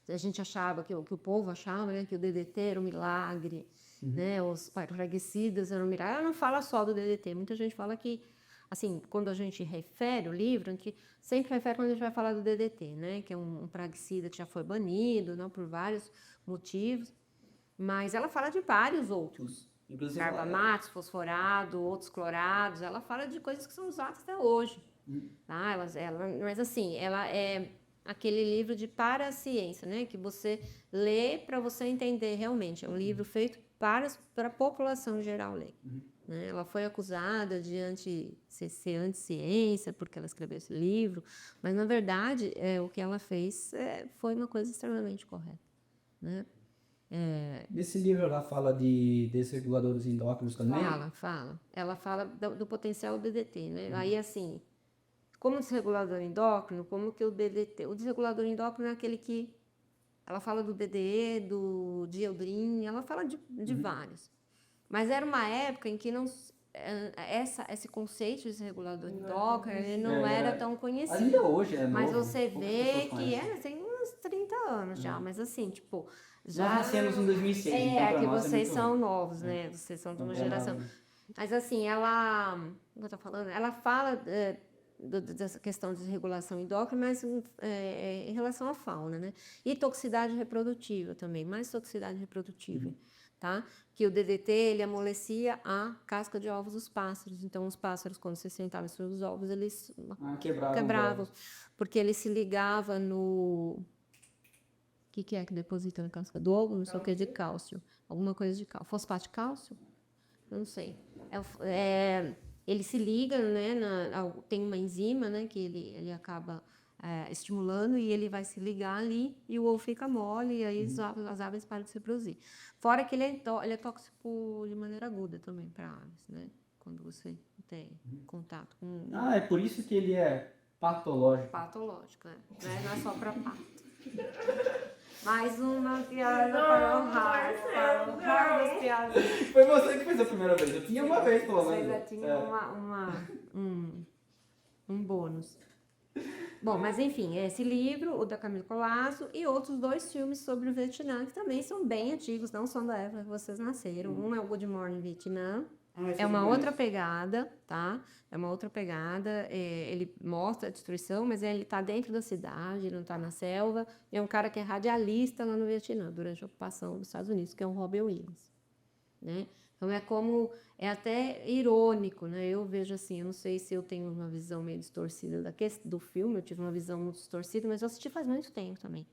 A gente achava, que o povo achava, né? Que o DDT era um milagre, né? Os praguicidas eram um milagre. Ela não fala só do DDT, muita gente fala que, assim, quando a gente refere o livro, a gente sempre refere quando a gente vai falar do DDT, né? Que é um praguicida que já foi banido, não, por vários motivos, mas ela fala de vários outros. Inclusive, Carbamatos, fosforado, outros clorados, ela fala de coisas que são usadas até hoje. Tá? Mas assim, ela é aquele livro de para a ciência, né? Que você lê para você entender realmente. É um livro feito para a população geral ler. Né? Ela foi acusada de ser anti-ciência porque ela escreveu esse livro, mas na verdade o que ela fez foi uma coisa extremamente correta. Né? Nesse livro ela fala de desreguladores endócrinos também? Fala. Ela fala do potencial do DDT, né? Aí, assim, como desregulador endócrino, como que o DDT... O desregulador endócrino é aquele que... Ela fala do DDE, do dieldrin, ela fala de vários. Mas era uma época em que não... Esse conceito de desregulador endócrino ele não era tão conhecido. Ainda hoje é novo. Mas você poucas vê pessoas que conhecem. tem uns 30 anos já, mas assim, tipo... Nós nascemos em 2006, então pra que nós vocês muito são novo. novos, né? Vocês são de uma Não é geração. nada. Mas assim, como eu tô falando, ela fala dessa questão de regulação endócrina, mas em relação à fauna, né? E toxicidade reprodutiva também, mais toxicidade reprodutiva, tá? Que o DDT, ele amolecia a casca de ovos dos pássaros. Então, os pássaros, quando se sentavam sobre os ovos, eles quebravam, porque ele se ligava no... O que é que deposita na casca do ovo? Não sei o que, de cálcio. Alguma coisa de cálcio. Fosfato de cálcio? Não sei. Ele se liga, né? Tem uma enzima, né? Que ele acaba estimulando e ele vai se ligar ali e o ovo fica mole e aí as aves param de se reproduzir. Fora que ele é tóxico de maneira aguda também para aves, né? Quando você tem contato com... É por isso que ele é patológico. Patológico, né? Não é só para pato. Mais uma piada para o Raio das piadas. Foi você que fez a primeira vez. Eu tinha uma vez, pelo Você menos. já tinha um bônus. Bom, mas enfim, esse livro, o da Camila Colasso, e outros 2 filmes sobre o Vietnã, que também são bem antigos, não são da época que vocês nasceram. Um é o Good Morning Vietnam. É uma outra pegada, tá? É uma outra pegada. Ele mostra a destruição, mas ele está dentro da cidade, ele não está na selva. E é um cara que é radialista lá no Vietnã, durante a ocupação dos Estados Unidos, que é o Robin Williams. Né? Então, é até irônico, né? Eu vejo assim, eu não sei se eu tenho uma visão meio distorcida do filme, eu tive uma visão muito distorcida, mas eu assisti faz muito tempo também.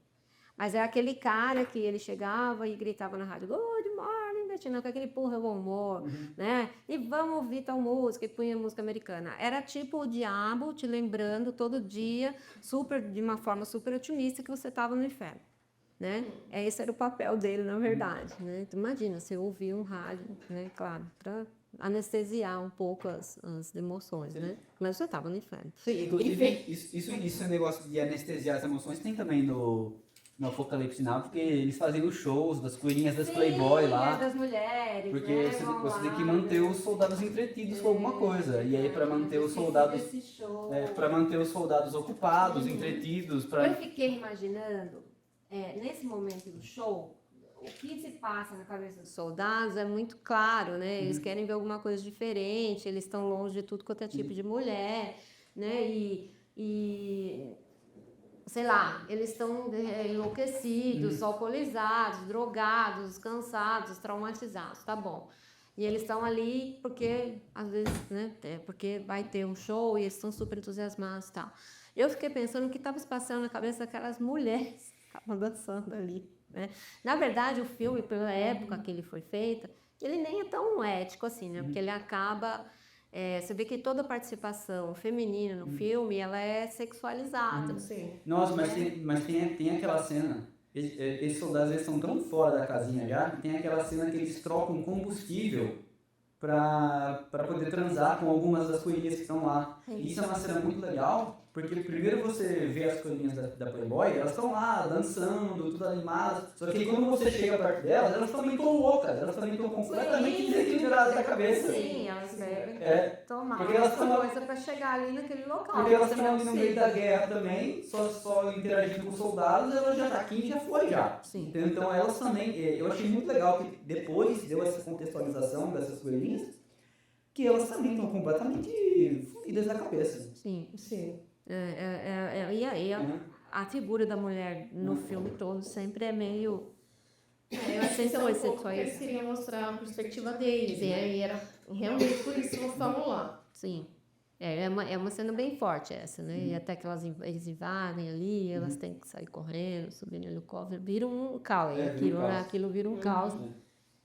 Mas é aquele cara que ele chegava e gritava na rádio, Good morning, Vietnã, com aquele porra bom humor, né? E vamos ouvir tal música, e punha música americana. Era tipo o diabo te lembrando todo dia, de uma forma super otimista, que você estava no inferno, né? Esse era o papel dele, na verdade, né? Então, imagina, você ouvia um rádio, né? Claro, para anestesiar um pouco as emoções, né? Mas você estava no inferno. Sim, inclusive, isso é negócio de anestesiar as emoções, tem também no Apocalipse Now, porque eles faziam os shows das coelhinhas das Playboy lá. Das mulheres, Porque né? você tem que manter os soldados entretidos com alguma coisa. E aí para manter os soldados para manter os soldados ocupados, entretidos, Eu fiquei imaginando, nesse momento do show, o que se passa na cabeça dos soldados é muito claro, né? Eles querem ver alguma coisa diferente, eles estão longe de tudo quanto é tipo de mulher, né? E sei lá, eles estão enlouquecidos, alcoolizados, drogados, cansados, traumatizados, tá bom. E eles estão ali porque, às vezes, né, porque vai ter um show e eles estão super entusiasmados e tal. Eu fiquei pensando o que estava se passando na cabeça daquelas mulheres que estavam dançando ali, né? Na verdade, o filme, pela época que ele foi feito, ele nem é tão ético assim, né? Porque ele acaba... você vê que toda participação feminina no filme, ela é sexualizada. Sim. Nossa, mas tem aquela cena. Esses soldados eles estão tão fora da casinha já que tem aquela cena que eles trocam combustível para poder transar com algumas das coelhinhas que estão lá. E isso é uma cena muito legal, Porque primeiro você vê as coelhinhas da Playboy, elas estão lá dançando, tudo animadas. Só que quando você chega perto delas, elas também estão loucas, elas também estão completamente desequilibradas da cabeça. Sim, elas devem tomar Porque elas alguma tão- coisa para chegar ali naquele local. Porque elas Isso estão não ali no sei. meio da guerra também, só interagindo com os soldados, elas já tá aqui e já foi já. Sim. Então elas também, eu achei muito legal que depois deu essa contextualização dessas coelhinhas, que elas também estão completamente fodidas da cabeça. Sim. Sim. E aí, a figura da mulher no filme todo sempre é meio. Eu acho que isso é um pouco que eles queriam mostrar a perspectiva deles, e aí era realmente por isso que eles estavam lá. Sim. É uma cena bem forte essa, né? E até que eles invadem ali, elas têm que sair correndo, subir no helicóptero, vira um caos. Aquilo vira um caos.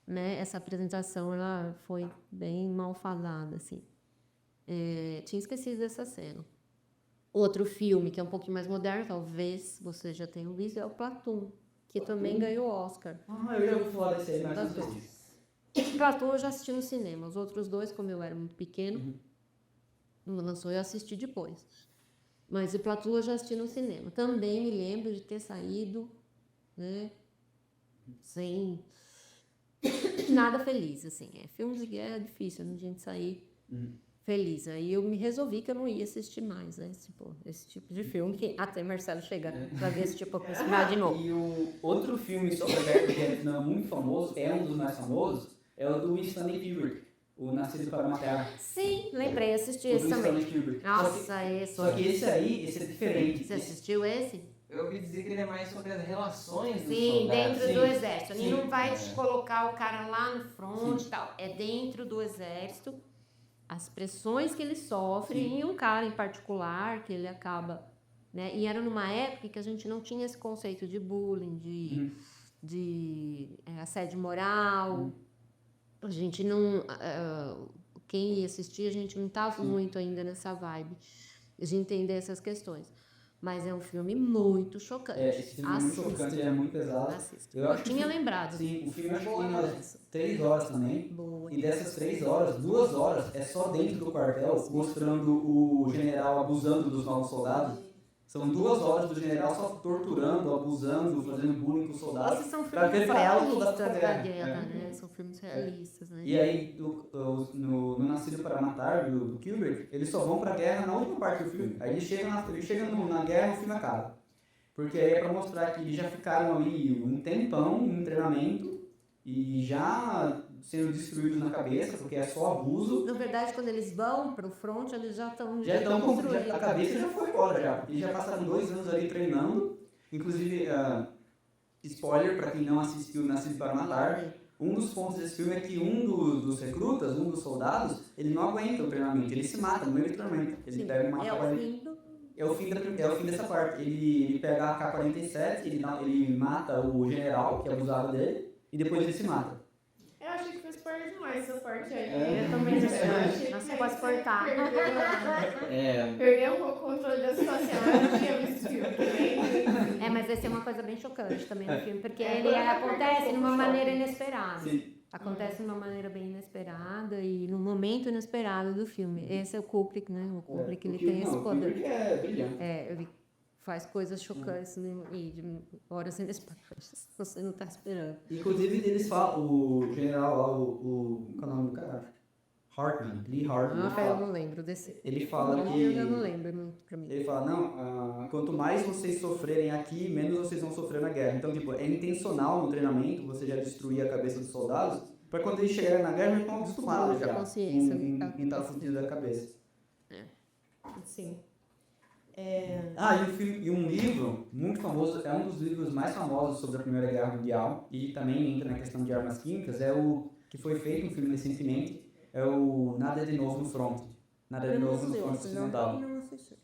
Né? Essa apresentação ela foi bem mal falada, assim. Tinha esquecido dessa cena. Outro filme que é um pouquinho mais moderno, talvez você já tenha visto, é o Platoon, que também ganhou o Oscar. Eu já ouvi falar desse aí, mas Das não duas. sei. Platoon eu já assisti no cinema. Os outros dois, como eu era muito pequeno, não lançou, eu assisti depois. Mas o Platoon eu já assisti no cinema. Também me lembro de ter saído, né, sem nada feliz, assim. Filme de guerra é difícil, a gente sair feliz. Aí eu me resolvi que eu não ia assistir mais, né? Esse tipo de filme, que até Marcelo chegar pra ver esse tipo de coisa de novo. E o outro filme sobre a guerra do Vietnã muito famoso, é um dos mais famosos, é o do Stanley Kubrick, o Nascido para Matar. Sim, lembrei, assisti O do esse também. Stanley Kubrick. Nossa, esse. Só que esse aí, esse é diferente. Você assistiu esse? Eu ouvi dizer que ele é mais sobre as relações dos Sim, soldados. dentro do exército. Ele Sim. não vai te colocar o cara lá no front e tal. É dentro do exército, as pressões que ele sofre, e um cara em particular que ele acaba. Né? E era numa época que a gente não tinha esse conceito de bullying, de assédio moral. A gente não. Quem ia assistir, a gente não estava muito ainda nessa vibe de entender essas questões. Mas é um filme muito chocante. Esse filme é muito chocante, ele é muito pesado. Assista. Eu Eu acho que tinha o fi- lembrado. Sim, o filme acho que tem umas 3 horas também. Boa. E dessas 3 horas, 2 horas é só dentro do quartel, mostrando o general abusando dos novos soldados. São 2 horas do general só torturando, abusando, fazendo bullying com os soldados. Esses são pra filmes preparar os soldados realistas pra da guerra. guerra, né? São filmes realistas, né? E aí, no Nascido para Matar, do Kubrick, eles só vão pra guerra na última parte do filme. Aí eles chegam na guerra e o filme acaba. Porque aí é pra mostrar que eles já ficaram ali um tempão em treinamento e já sendo destruídos na cabeça, porque é só abuso. Na verdade, quando eles vão pro front, eles já estão A cabeça já foi embora já. Eles já passaram 2 anos ali treinando. Inclusive, spoiler para quem não assistiu Nascido para Matar, um dos pontos desse filme é que um dos recrutas, um dos soldados, ele não aguenta o treinamento, ele se mata no meio do treinamento. Ele pega uma É o fim dessa parte. Ele pega a AK-47, ele mata o general que abusava dele e depois ele se mata. Eu achei que foi spoiler demais essa parte aí. Eu também achei Não se que pode cortar. Perdeu um pouco o controle da situação. Eu não tinha visto o filme também. Mas essa é uma coisa bem chocante também no filme, porque ele acontece de uma maneira inesperada. Sim. Acontece de uma maneira bem inesperada e num momento inesperado do filme. Esse é o Kubrick, né? O Kubrick, ele tem esse O poder. Kubrick é brilhante. Ele faz coisas chocantes, né? E de horas inesperadas. Você não está esperando. Inclusive, eles falam, o general lá, qual é o nome do cara? Hartman, Lee Hartman. Eu não lembro desse. Ele fala que... Eu não lembro muito pra mim. Ele fala, não, quanto mais vocês sofrerem aqui, menos vocês vão sofrer na guerra. Então, tipo, é intencional no treinamento, você já destruir a cabeça dos soldados, para quando eles chegarem na guerra, eles estão acostumados já consciência, em estar fudido da cabeça. Sim. E um livro muito famoso, é um dos livros mais famosos sobre a Primeira Guerra Mundial, e também entra na questão de armas químicas, é o que foi feito um filme recentemente, é o Nada de Novo no Front. Nada de Novo no Front Ocidental.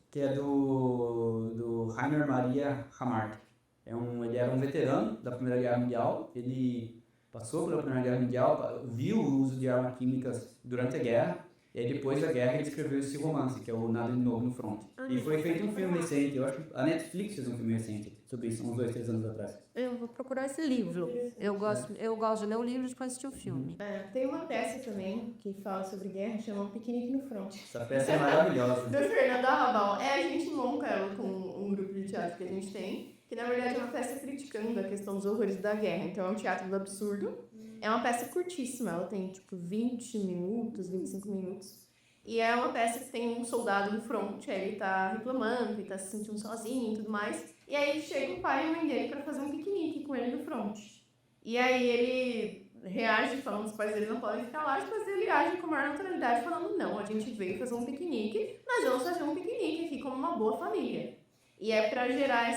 Que é do Rainer Maria Remarque. Ele era um veterano da Primeira Guerra Mundial, ele passou pela Primeira Guerra Mundial, viu o uso de armas químicas durante a guerra, e aí depois da guerra ele escreveu esse romance, que é o Nada de Novo no Front. E foi feito um filme recente, eu acho que a Netflix fez um filme recente. sobre isso, uns 2, 3 anos atrás. Eu vou procurar esse livro. Eu gosto de ler o livro e depois assistir o filme. Tem uma peça também que fala sobre guerra, chama Um Piquenique no Front. Essa peça é maravilhosa. Do Fernando Arrabal. A gente monta ela com um grupo de teatro que a gente tem, que na verdade é uma peça criticando a questão dos horrores da guerra. Então é um teatro do absurdo. É uma peça curtíssima, ela tem tipo 20 minutos, 25 minutos. E é uma peça que tem um soldado no front, aí ele tá reclamando, ele tá se sentindo sozinho e tudo mais. E aí chega o pai e a mãe dele pra fazer um piquenique com ele no front. E aí ele reage falando que os pais dele não podem ficar lá, e os pais dele agem com a maior naturalidade falando não, a gente veio fazer um piquenique, nós vamos fazer um piquenique aqui como uma boa família. E é pra gerar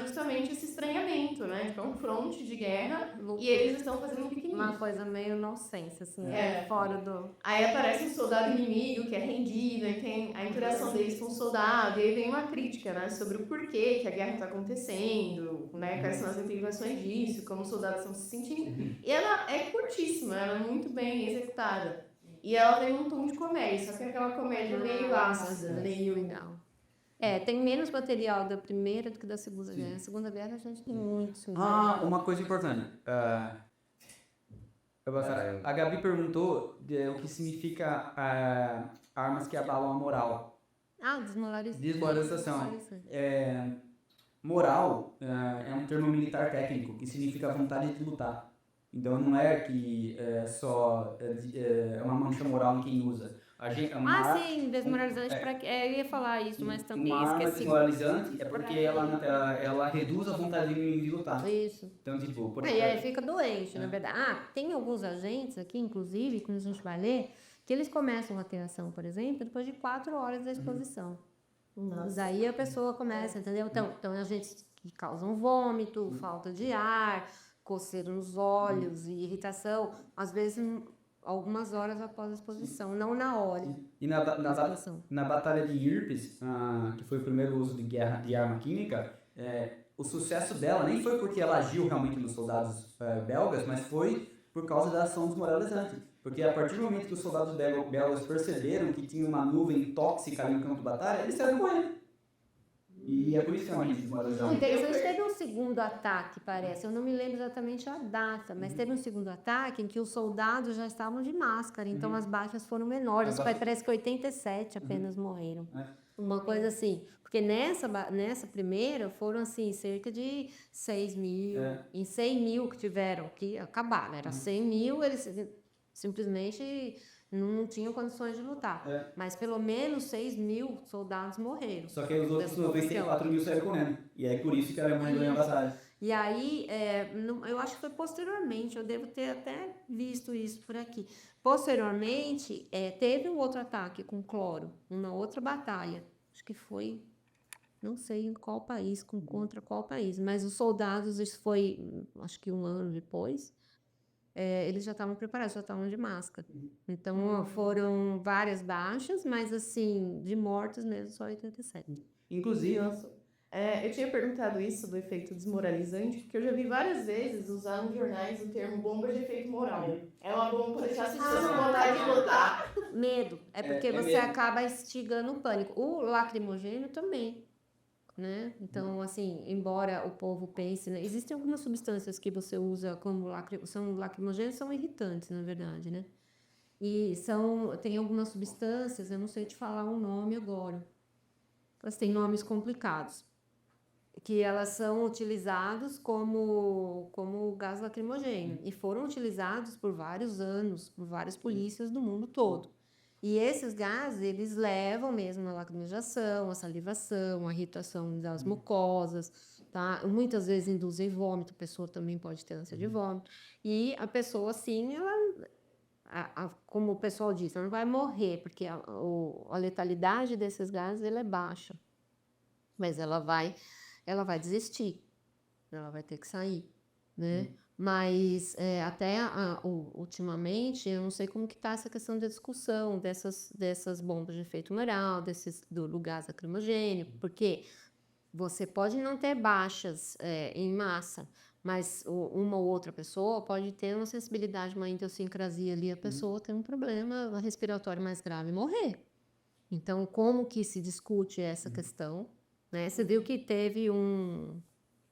justamente esse estranhamento, né? Tipo, é um front de guerra e eles estão fazendo um piquenique. Uma coisa meio nonsense, assim, É. fora do... Aí aparece um soldado inimigo que é rendido, e tem a interação deles com o soldado, e aí vem uma crítica, né, sobre o porquê que a guerra está acontecendo, né, quais são as implicações disso, como os soldados estão se sentindo. E ela é curtíssima, ela é muito bem executada. E ela tem um tom de comédia, só que é aquela comédia meio ácida, meio... legal. Tem menos material da primeira do que da segunda guerra. A segunda guerra a gente tem muito. Uma coisa importante. A Gabi perguntou o que significa armas que abalam a moral. Desmoralização. Moral é um termo militar técnico que significa vontade de lutar. Então não é que só é uma mancha moral em quem usa. Sim, desmoralizante eu ia falar isso, mas também uma arma esqueci. desmoralizante é porque ela reduz a vontade do inimigo de lutar. Isso. Então, tipo, E aí fica doente, na verdade. Tem alguns agentes aqui, inclusive, quando a gente vai ler, que eles começam a ter ação, por exemplo, depois de 4 horas da exposição. Daí a pessoa começa, entendeu? Então agentes que causam vômito, falta de ar, coceira nos olhos e irritação, às vezes algumas horas após a exposição, não na hora. E na Batalha de Ypres, que foi o primeiro uso de arma química, o sucesso dela nem foi porque ela agiu realmente nos soldados belgas, mas foi por causa da ação desmoralizante. Porque a partir do momento que os soldados belgas perceberam que tinha uma nuvem tóxica ali no campo de batalha, eles saíram correndo. E é por isso que é uma gente desmoralizante. Interessante, teve um segundo ataque, parece. Eu não me lembro exatamente a data, mas teve um segundo ataque em que os soldados já estavam de máscara, então as baixas foram menores. Parece que 87 apenas morreram. Uma coisa assim. Porque nessa primeira foram assim, cerca de 6 mil. Em 100 mil que tiveram que acabar, né? Era 100 mil, eles simplesmente não tinham condições de lutar. Mas pelo menos 6 mil soldados morreram. Só que os outros 94 mil saíram correndo. E é por isso que a Alemanha ganhou a batalha. E aí, eu acho que foi posteriormente, eu devo ter até visto isso por aqui. Posteriormente, teve um outro ataque com cloro, uma outra batalha. Acho que foi, não sei em qual país, contra qual país, mas os soldados, isso foi, acho que 1 ano depois, eles já estavam preparados, já estavam de máscara. Então, foram várias baixas, mas assim, de mortos mesmo, só 87. Inclusive, eu tinha perguntado isso do efeito desmoralizante, porque eu já vi várias vezes usar nos jornais o termo bomba de efeito moral. É uma bomba para deixar as pessoas com vontade de lutar. Medo. É porque você medo. acaba instigando o pânico. O lacrimogênio também. Né? Então, assim, embora o povo pense... Né? Existem algumas substâncias que você usa como são lacrimogêneos, são irritantes, na verdade, né? E tem algumas substâncias, eu não sei te falar o nome agora. Elas têm nomes complicados. Que elas são utilizadas como gás lacrimogêneo. E foram utilizados por vários anos, por várias polícias do mundo todo. E esses gases, eles levam mesmo a lacrimejação, a salivação, a irritação das mucosas, tá? Muitas vezes induzem vômito, a pessoa também pode ter ânsia de vômito. E a pessoa, assim, como o pessoal diz, ela não vai morrer, porque a letalidade desses gases ela é baixa. Mas ela vai desistir, ela vai ter que sair, né? Mas ultimamente, eu não sei como que está essa questão da discussão dessas bombas de efeito moral, do gás lacrimogêneo, porque você pode não ter baixas em massa, mas uma ou outra pessoa pode ter uma sensibilidade, uma idiosincrasia ali, a pessoa tem um problema respiratório mais grave e morrer. Então, como que se discute essa questão? Né? Você viu que teve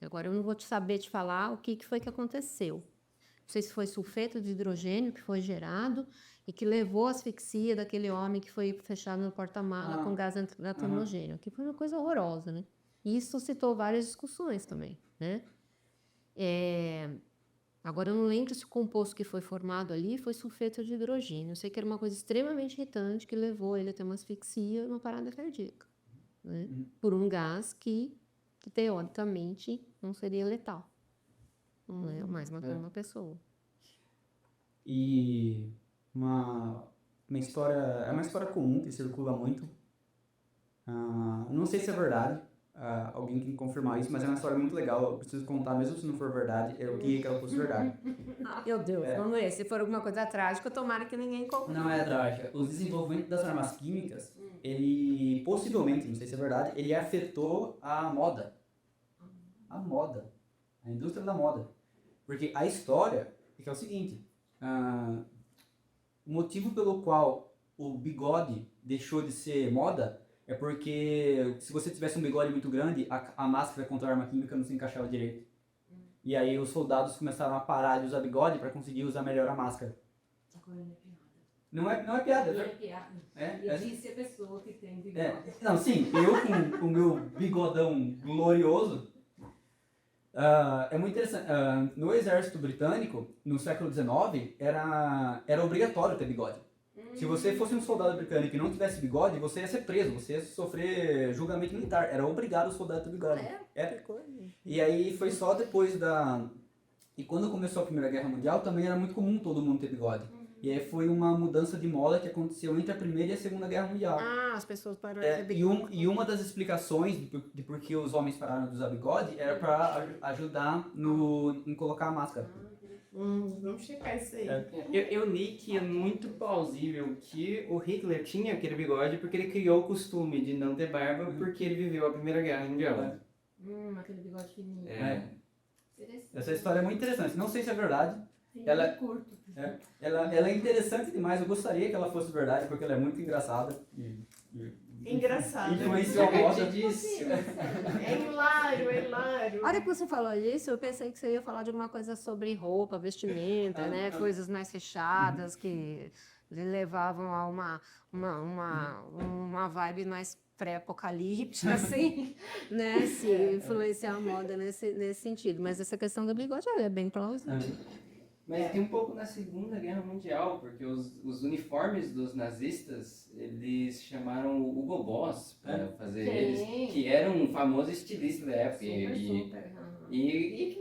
Agora eu não vou te saber te falar o que foi que aconteceu. Não sei se foi sulfeto de hidrogênio que foi gerado e que levou à asfixia daquele homem que foi fechado no porta-mala com gás lacrimogêneo, que foi uma coisa horrorosa, né? E isso suscitou várias discussões também, né? Agora, eu não lembro se o composto que foi formado ali foi sulfeto de hidrogênio. Eu sei que era uma coisa extremamente irritante que levou ele a ter uma asfixia e uma parada cardíaca, né? Por um gás que teoricamente não seria letal. Não é mais matou uma pessoa. E uma história, é uma história comum que circula muito. Não sei se é verdade, alguém tem que confirmar isso, mas é uma história muito legal. Eu preciso contar, mesmo se não for verdade, eu queria que ela fosse verdade. Meu Deus, vamos ver. Se for alguma coisa trágica, tomara que ninguém compre. Não é trágica. O desenvolvimento das armas químicas, ele possivelmente, não sei se é verdade, ele afetou a moda. A indústria da moda. Porque a história é que é o seguinte, o motivo pelo qual o bigode deixou de ser moda é porque se você tivesse um bigode muito grande, a máscara contra a arma química não se encaixava direito. E aí os soldados começaram a parar de usar bigode para conseguir usar melhor a máscara. Agora não é piada. Não é piada, Não né? é piada. É, Eu disse a pessoa que tem bigode. Não, sim, eu com o meu bigodão glorioso, é muito interessante. No exército britânico, no século XIX, era obrigatório ter bigode. Se você fosse um soldado britânico e não tivesse bigode, você ia ser preso, você ia sofrer julgamento militar. Era obrigado o soldado a ter bigode. Que coisa. E aí foi só depois da... E quando começou a Primeira Guerra Mundial, também era muito comum todo mundo ter bigode. E aí foi uma mudança de moda que aconteceu entre a Primeira e a Segunda Guerra Mundial. As pessoas pararam de ter bigode. E uma das explicações de por que os homens pararam de usar bigode era para ajudar em colocar a máscara. Vamos checar isso aí. Eu li que é muito plausível que o Hitler tinha aquele bigode porque ele criou o costume de não ter barba porque ele viveu a Primeira Guerra Mundial. Aquele bigode fininho. Essa história é muito interessante. Não sei se é verdade. Ela é interessante demais. Eu gostaria que ela fosse verdade porque ela é muito engraçada. Engraçado. Influenciou a moda. É hilário, é hilário. A hora que você falou isso, eu pensei que você ia falar de alguma coisa sobre roupa, vestimenta, né? Coisas mais fechadas que levavam a uma vibe mais pré-apocalíptica, assim, né? Se influenciar a moda nesse sentido. Mas essa questão do bigode é bem plausível. Mas tem um pouco na Segunda Guerra Mundial, porque os uniformes dos nazistas, eles chamaram o Hugo Boss para fazer eles, que era um famoso estilista da época. E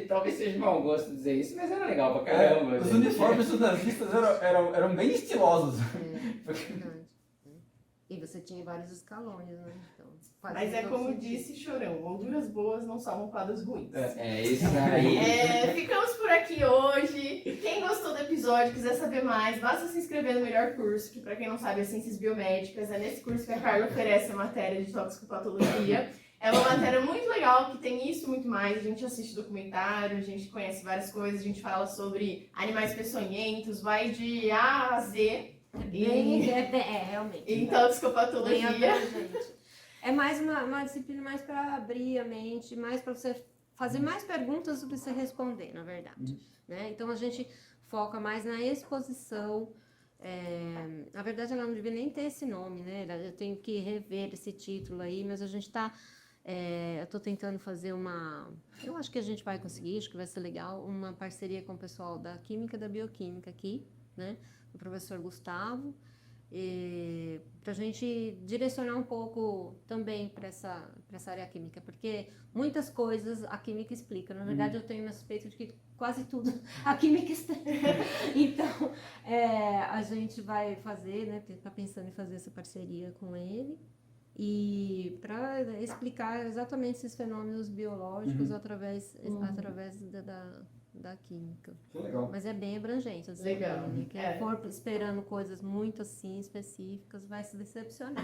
talvez seja mau gosto dizer isso, mas era legal pra caramba. Os uniformes dos nazistas eram bem estilosos. Verdade. E você tinha vários escalões, né? Então, Mas é como disse Chorão, molduras boas não salvam quadros ruins. É isso aí. Ficamos por aqui hoje. Quem gostou do episódio, quiser saber mais, basta se inscrever no melhor curso, que pra quem não sabe é Ciências Biomédicas. É nesse curso que a Carla oferece a matéria de toxicopatologia. É uma matéria muito legal, que tem isso e muito mais. A gente assiste documentário, a gente conhece várias coisas, a gente fala sobre animais peçonhentos, vai de A a Z. Realmente. Em toxicopatologia. É mais uma disciplina mais para abrir a mente, mais para você fazer mais perguntas do que você responder, na verdade. Né? Então a gente foca mais na exposição. Na verdade, ela não devia nem ter esse nome, né? Eu tenho que rever esse título aí, mas a gente está. Eu estou tentando fazer eu acho que a gente vai conseguir, acho que vai ser legal, uma parceria com o pessoal da Química e da Bioquímica aqui, né? O professor Gustavo, para a gente direcionar um pouco também para essa área química, porque muitas coisas a química explica. Na verdade, eu tenho uma suspeita de que quase tudo a química explica. Então, a gente vai fazer, né? Está pensando em fazer essa parceria com ele. E para explicar exatamente esses fenômenos biológicos através da química. Legal. Mas é bem abrangente. Legal. Quem for esperando coisas muito assim específicas vai se decepcionar.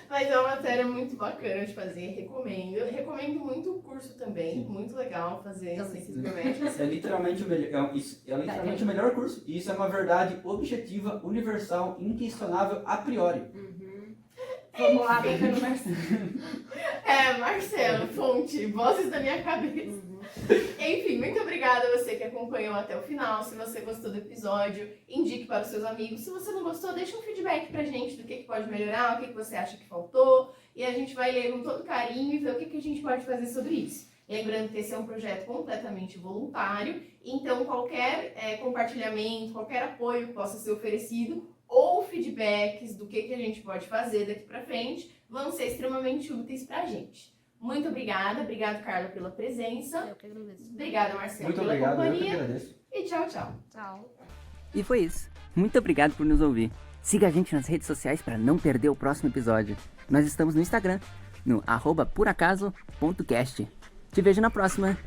Mas é uma matéria muito bacana de fazer, recomendo. Eu recomendo muito o curso também, muito legal fazer Ciências Biomédicas. É literalmente o melhor curso. E isso é uma verdade objetiva, universal, inquestionável, a priori. Vamos lá, pegando Marcelo. Marcelo, fonte, vozes da minha cabeça. Enfim, muito obrigada a você que acompanhou até o final. Se você gostou do episódio, indique para os seus amigos. Se você não gostou, deixa um feedback pra gente do que pode melhorar, o que você acha que faltou. E a gente vai ler com todo carinho e ver o que a gente pode fazer sobre isso. Lembrando que esse é um projeto completamente voluntário, então qualquer compartilhamento, qualquer apoio que possa ser oferecido ou feedbacks do que a gente pode fazer daqui pra frente vão ser extremamente úteis pra gente. Muito obrigada, obrigado Carla pela presença. Eu que agradeço. Obrigada Marcelo Muito pela obrigado, eu que companhia. agradeço. E tchau, tchau. Tchau. E foi isso. Muito obrigado por nos ouvir. Siga a gente nas redes sociais para não perder o próximo episódio. Nós estamos no Instagram, no @poracaso.cast. Te vejo na próxima.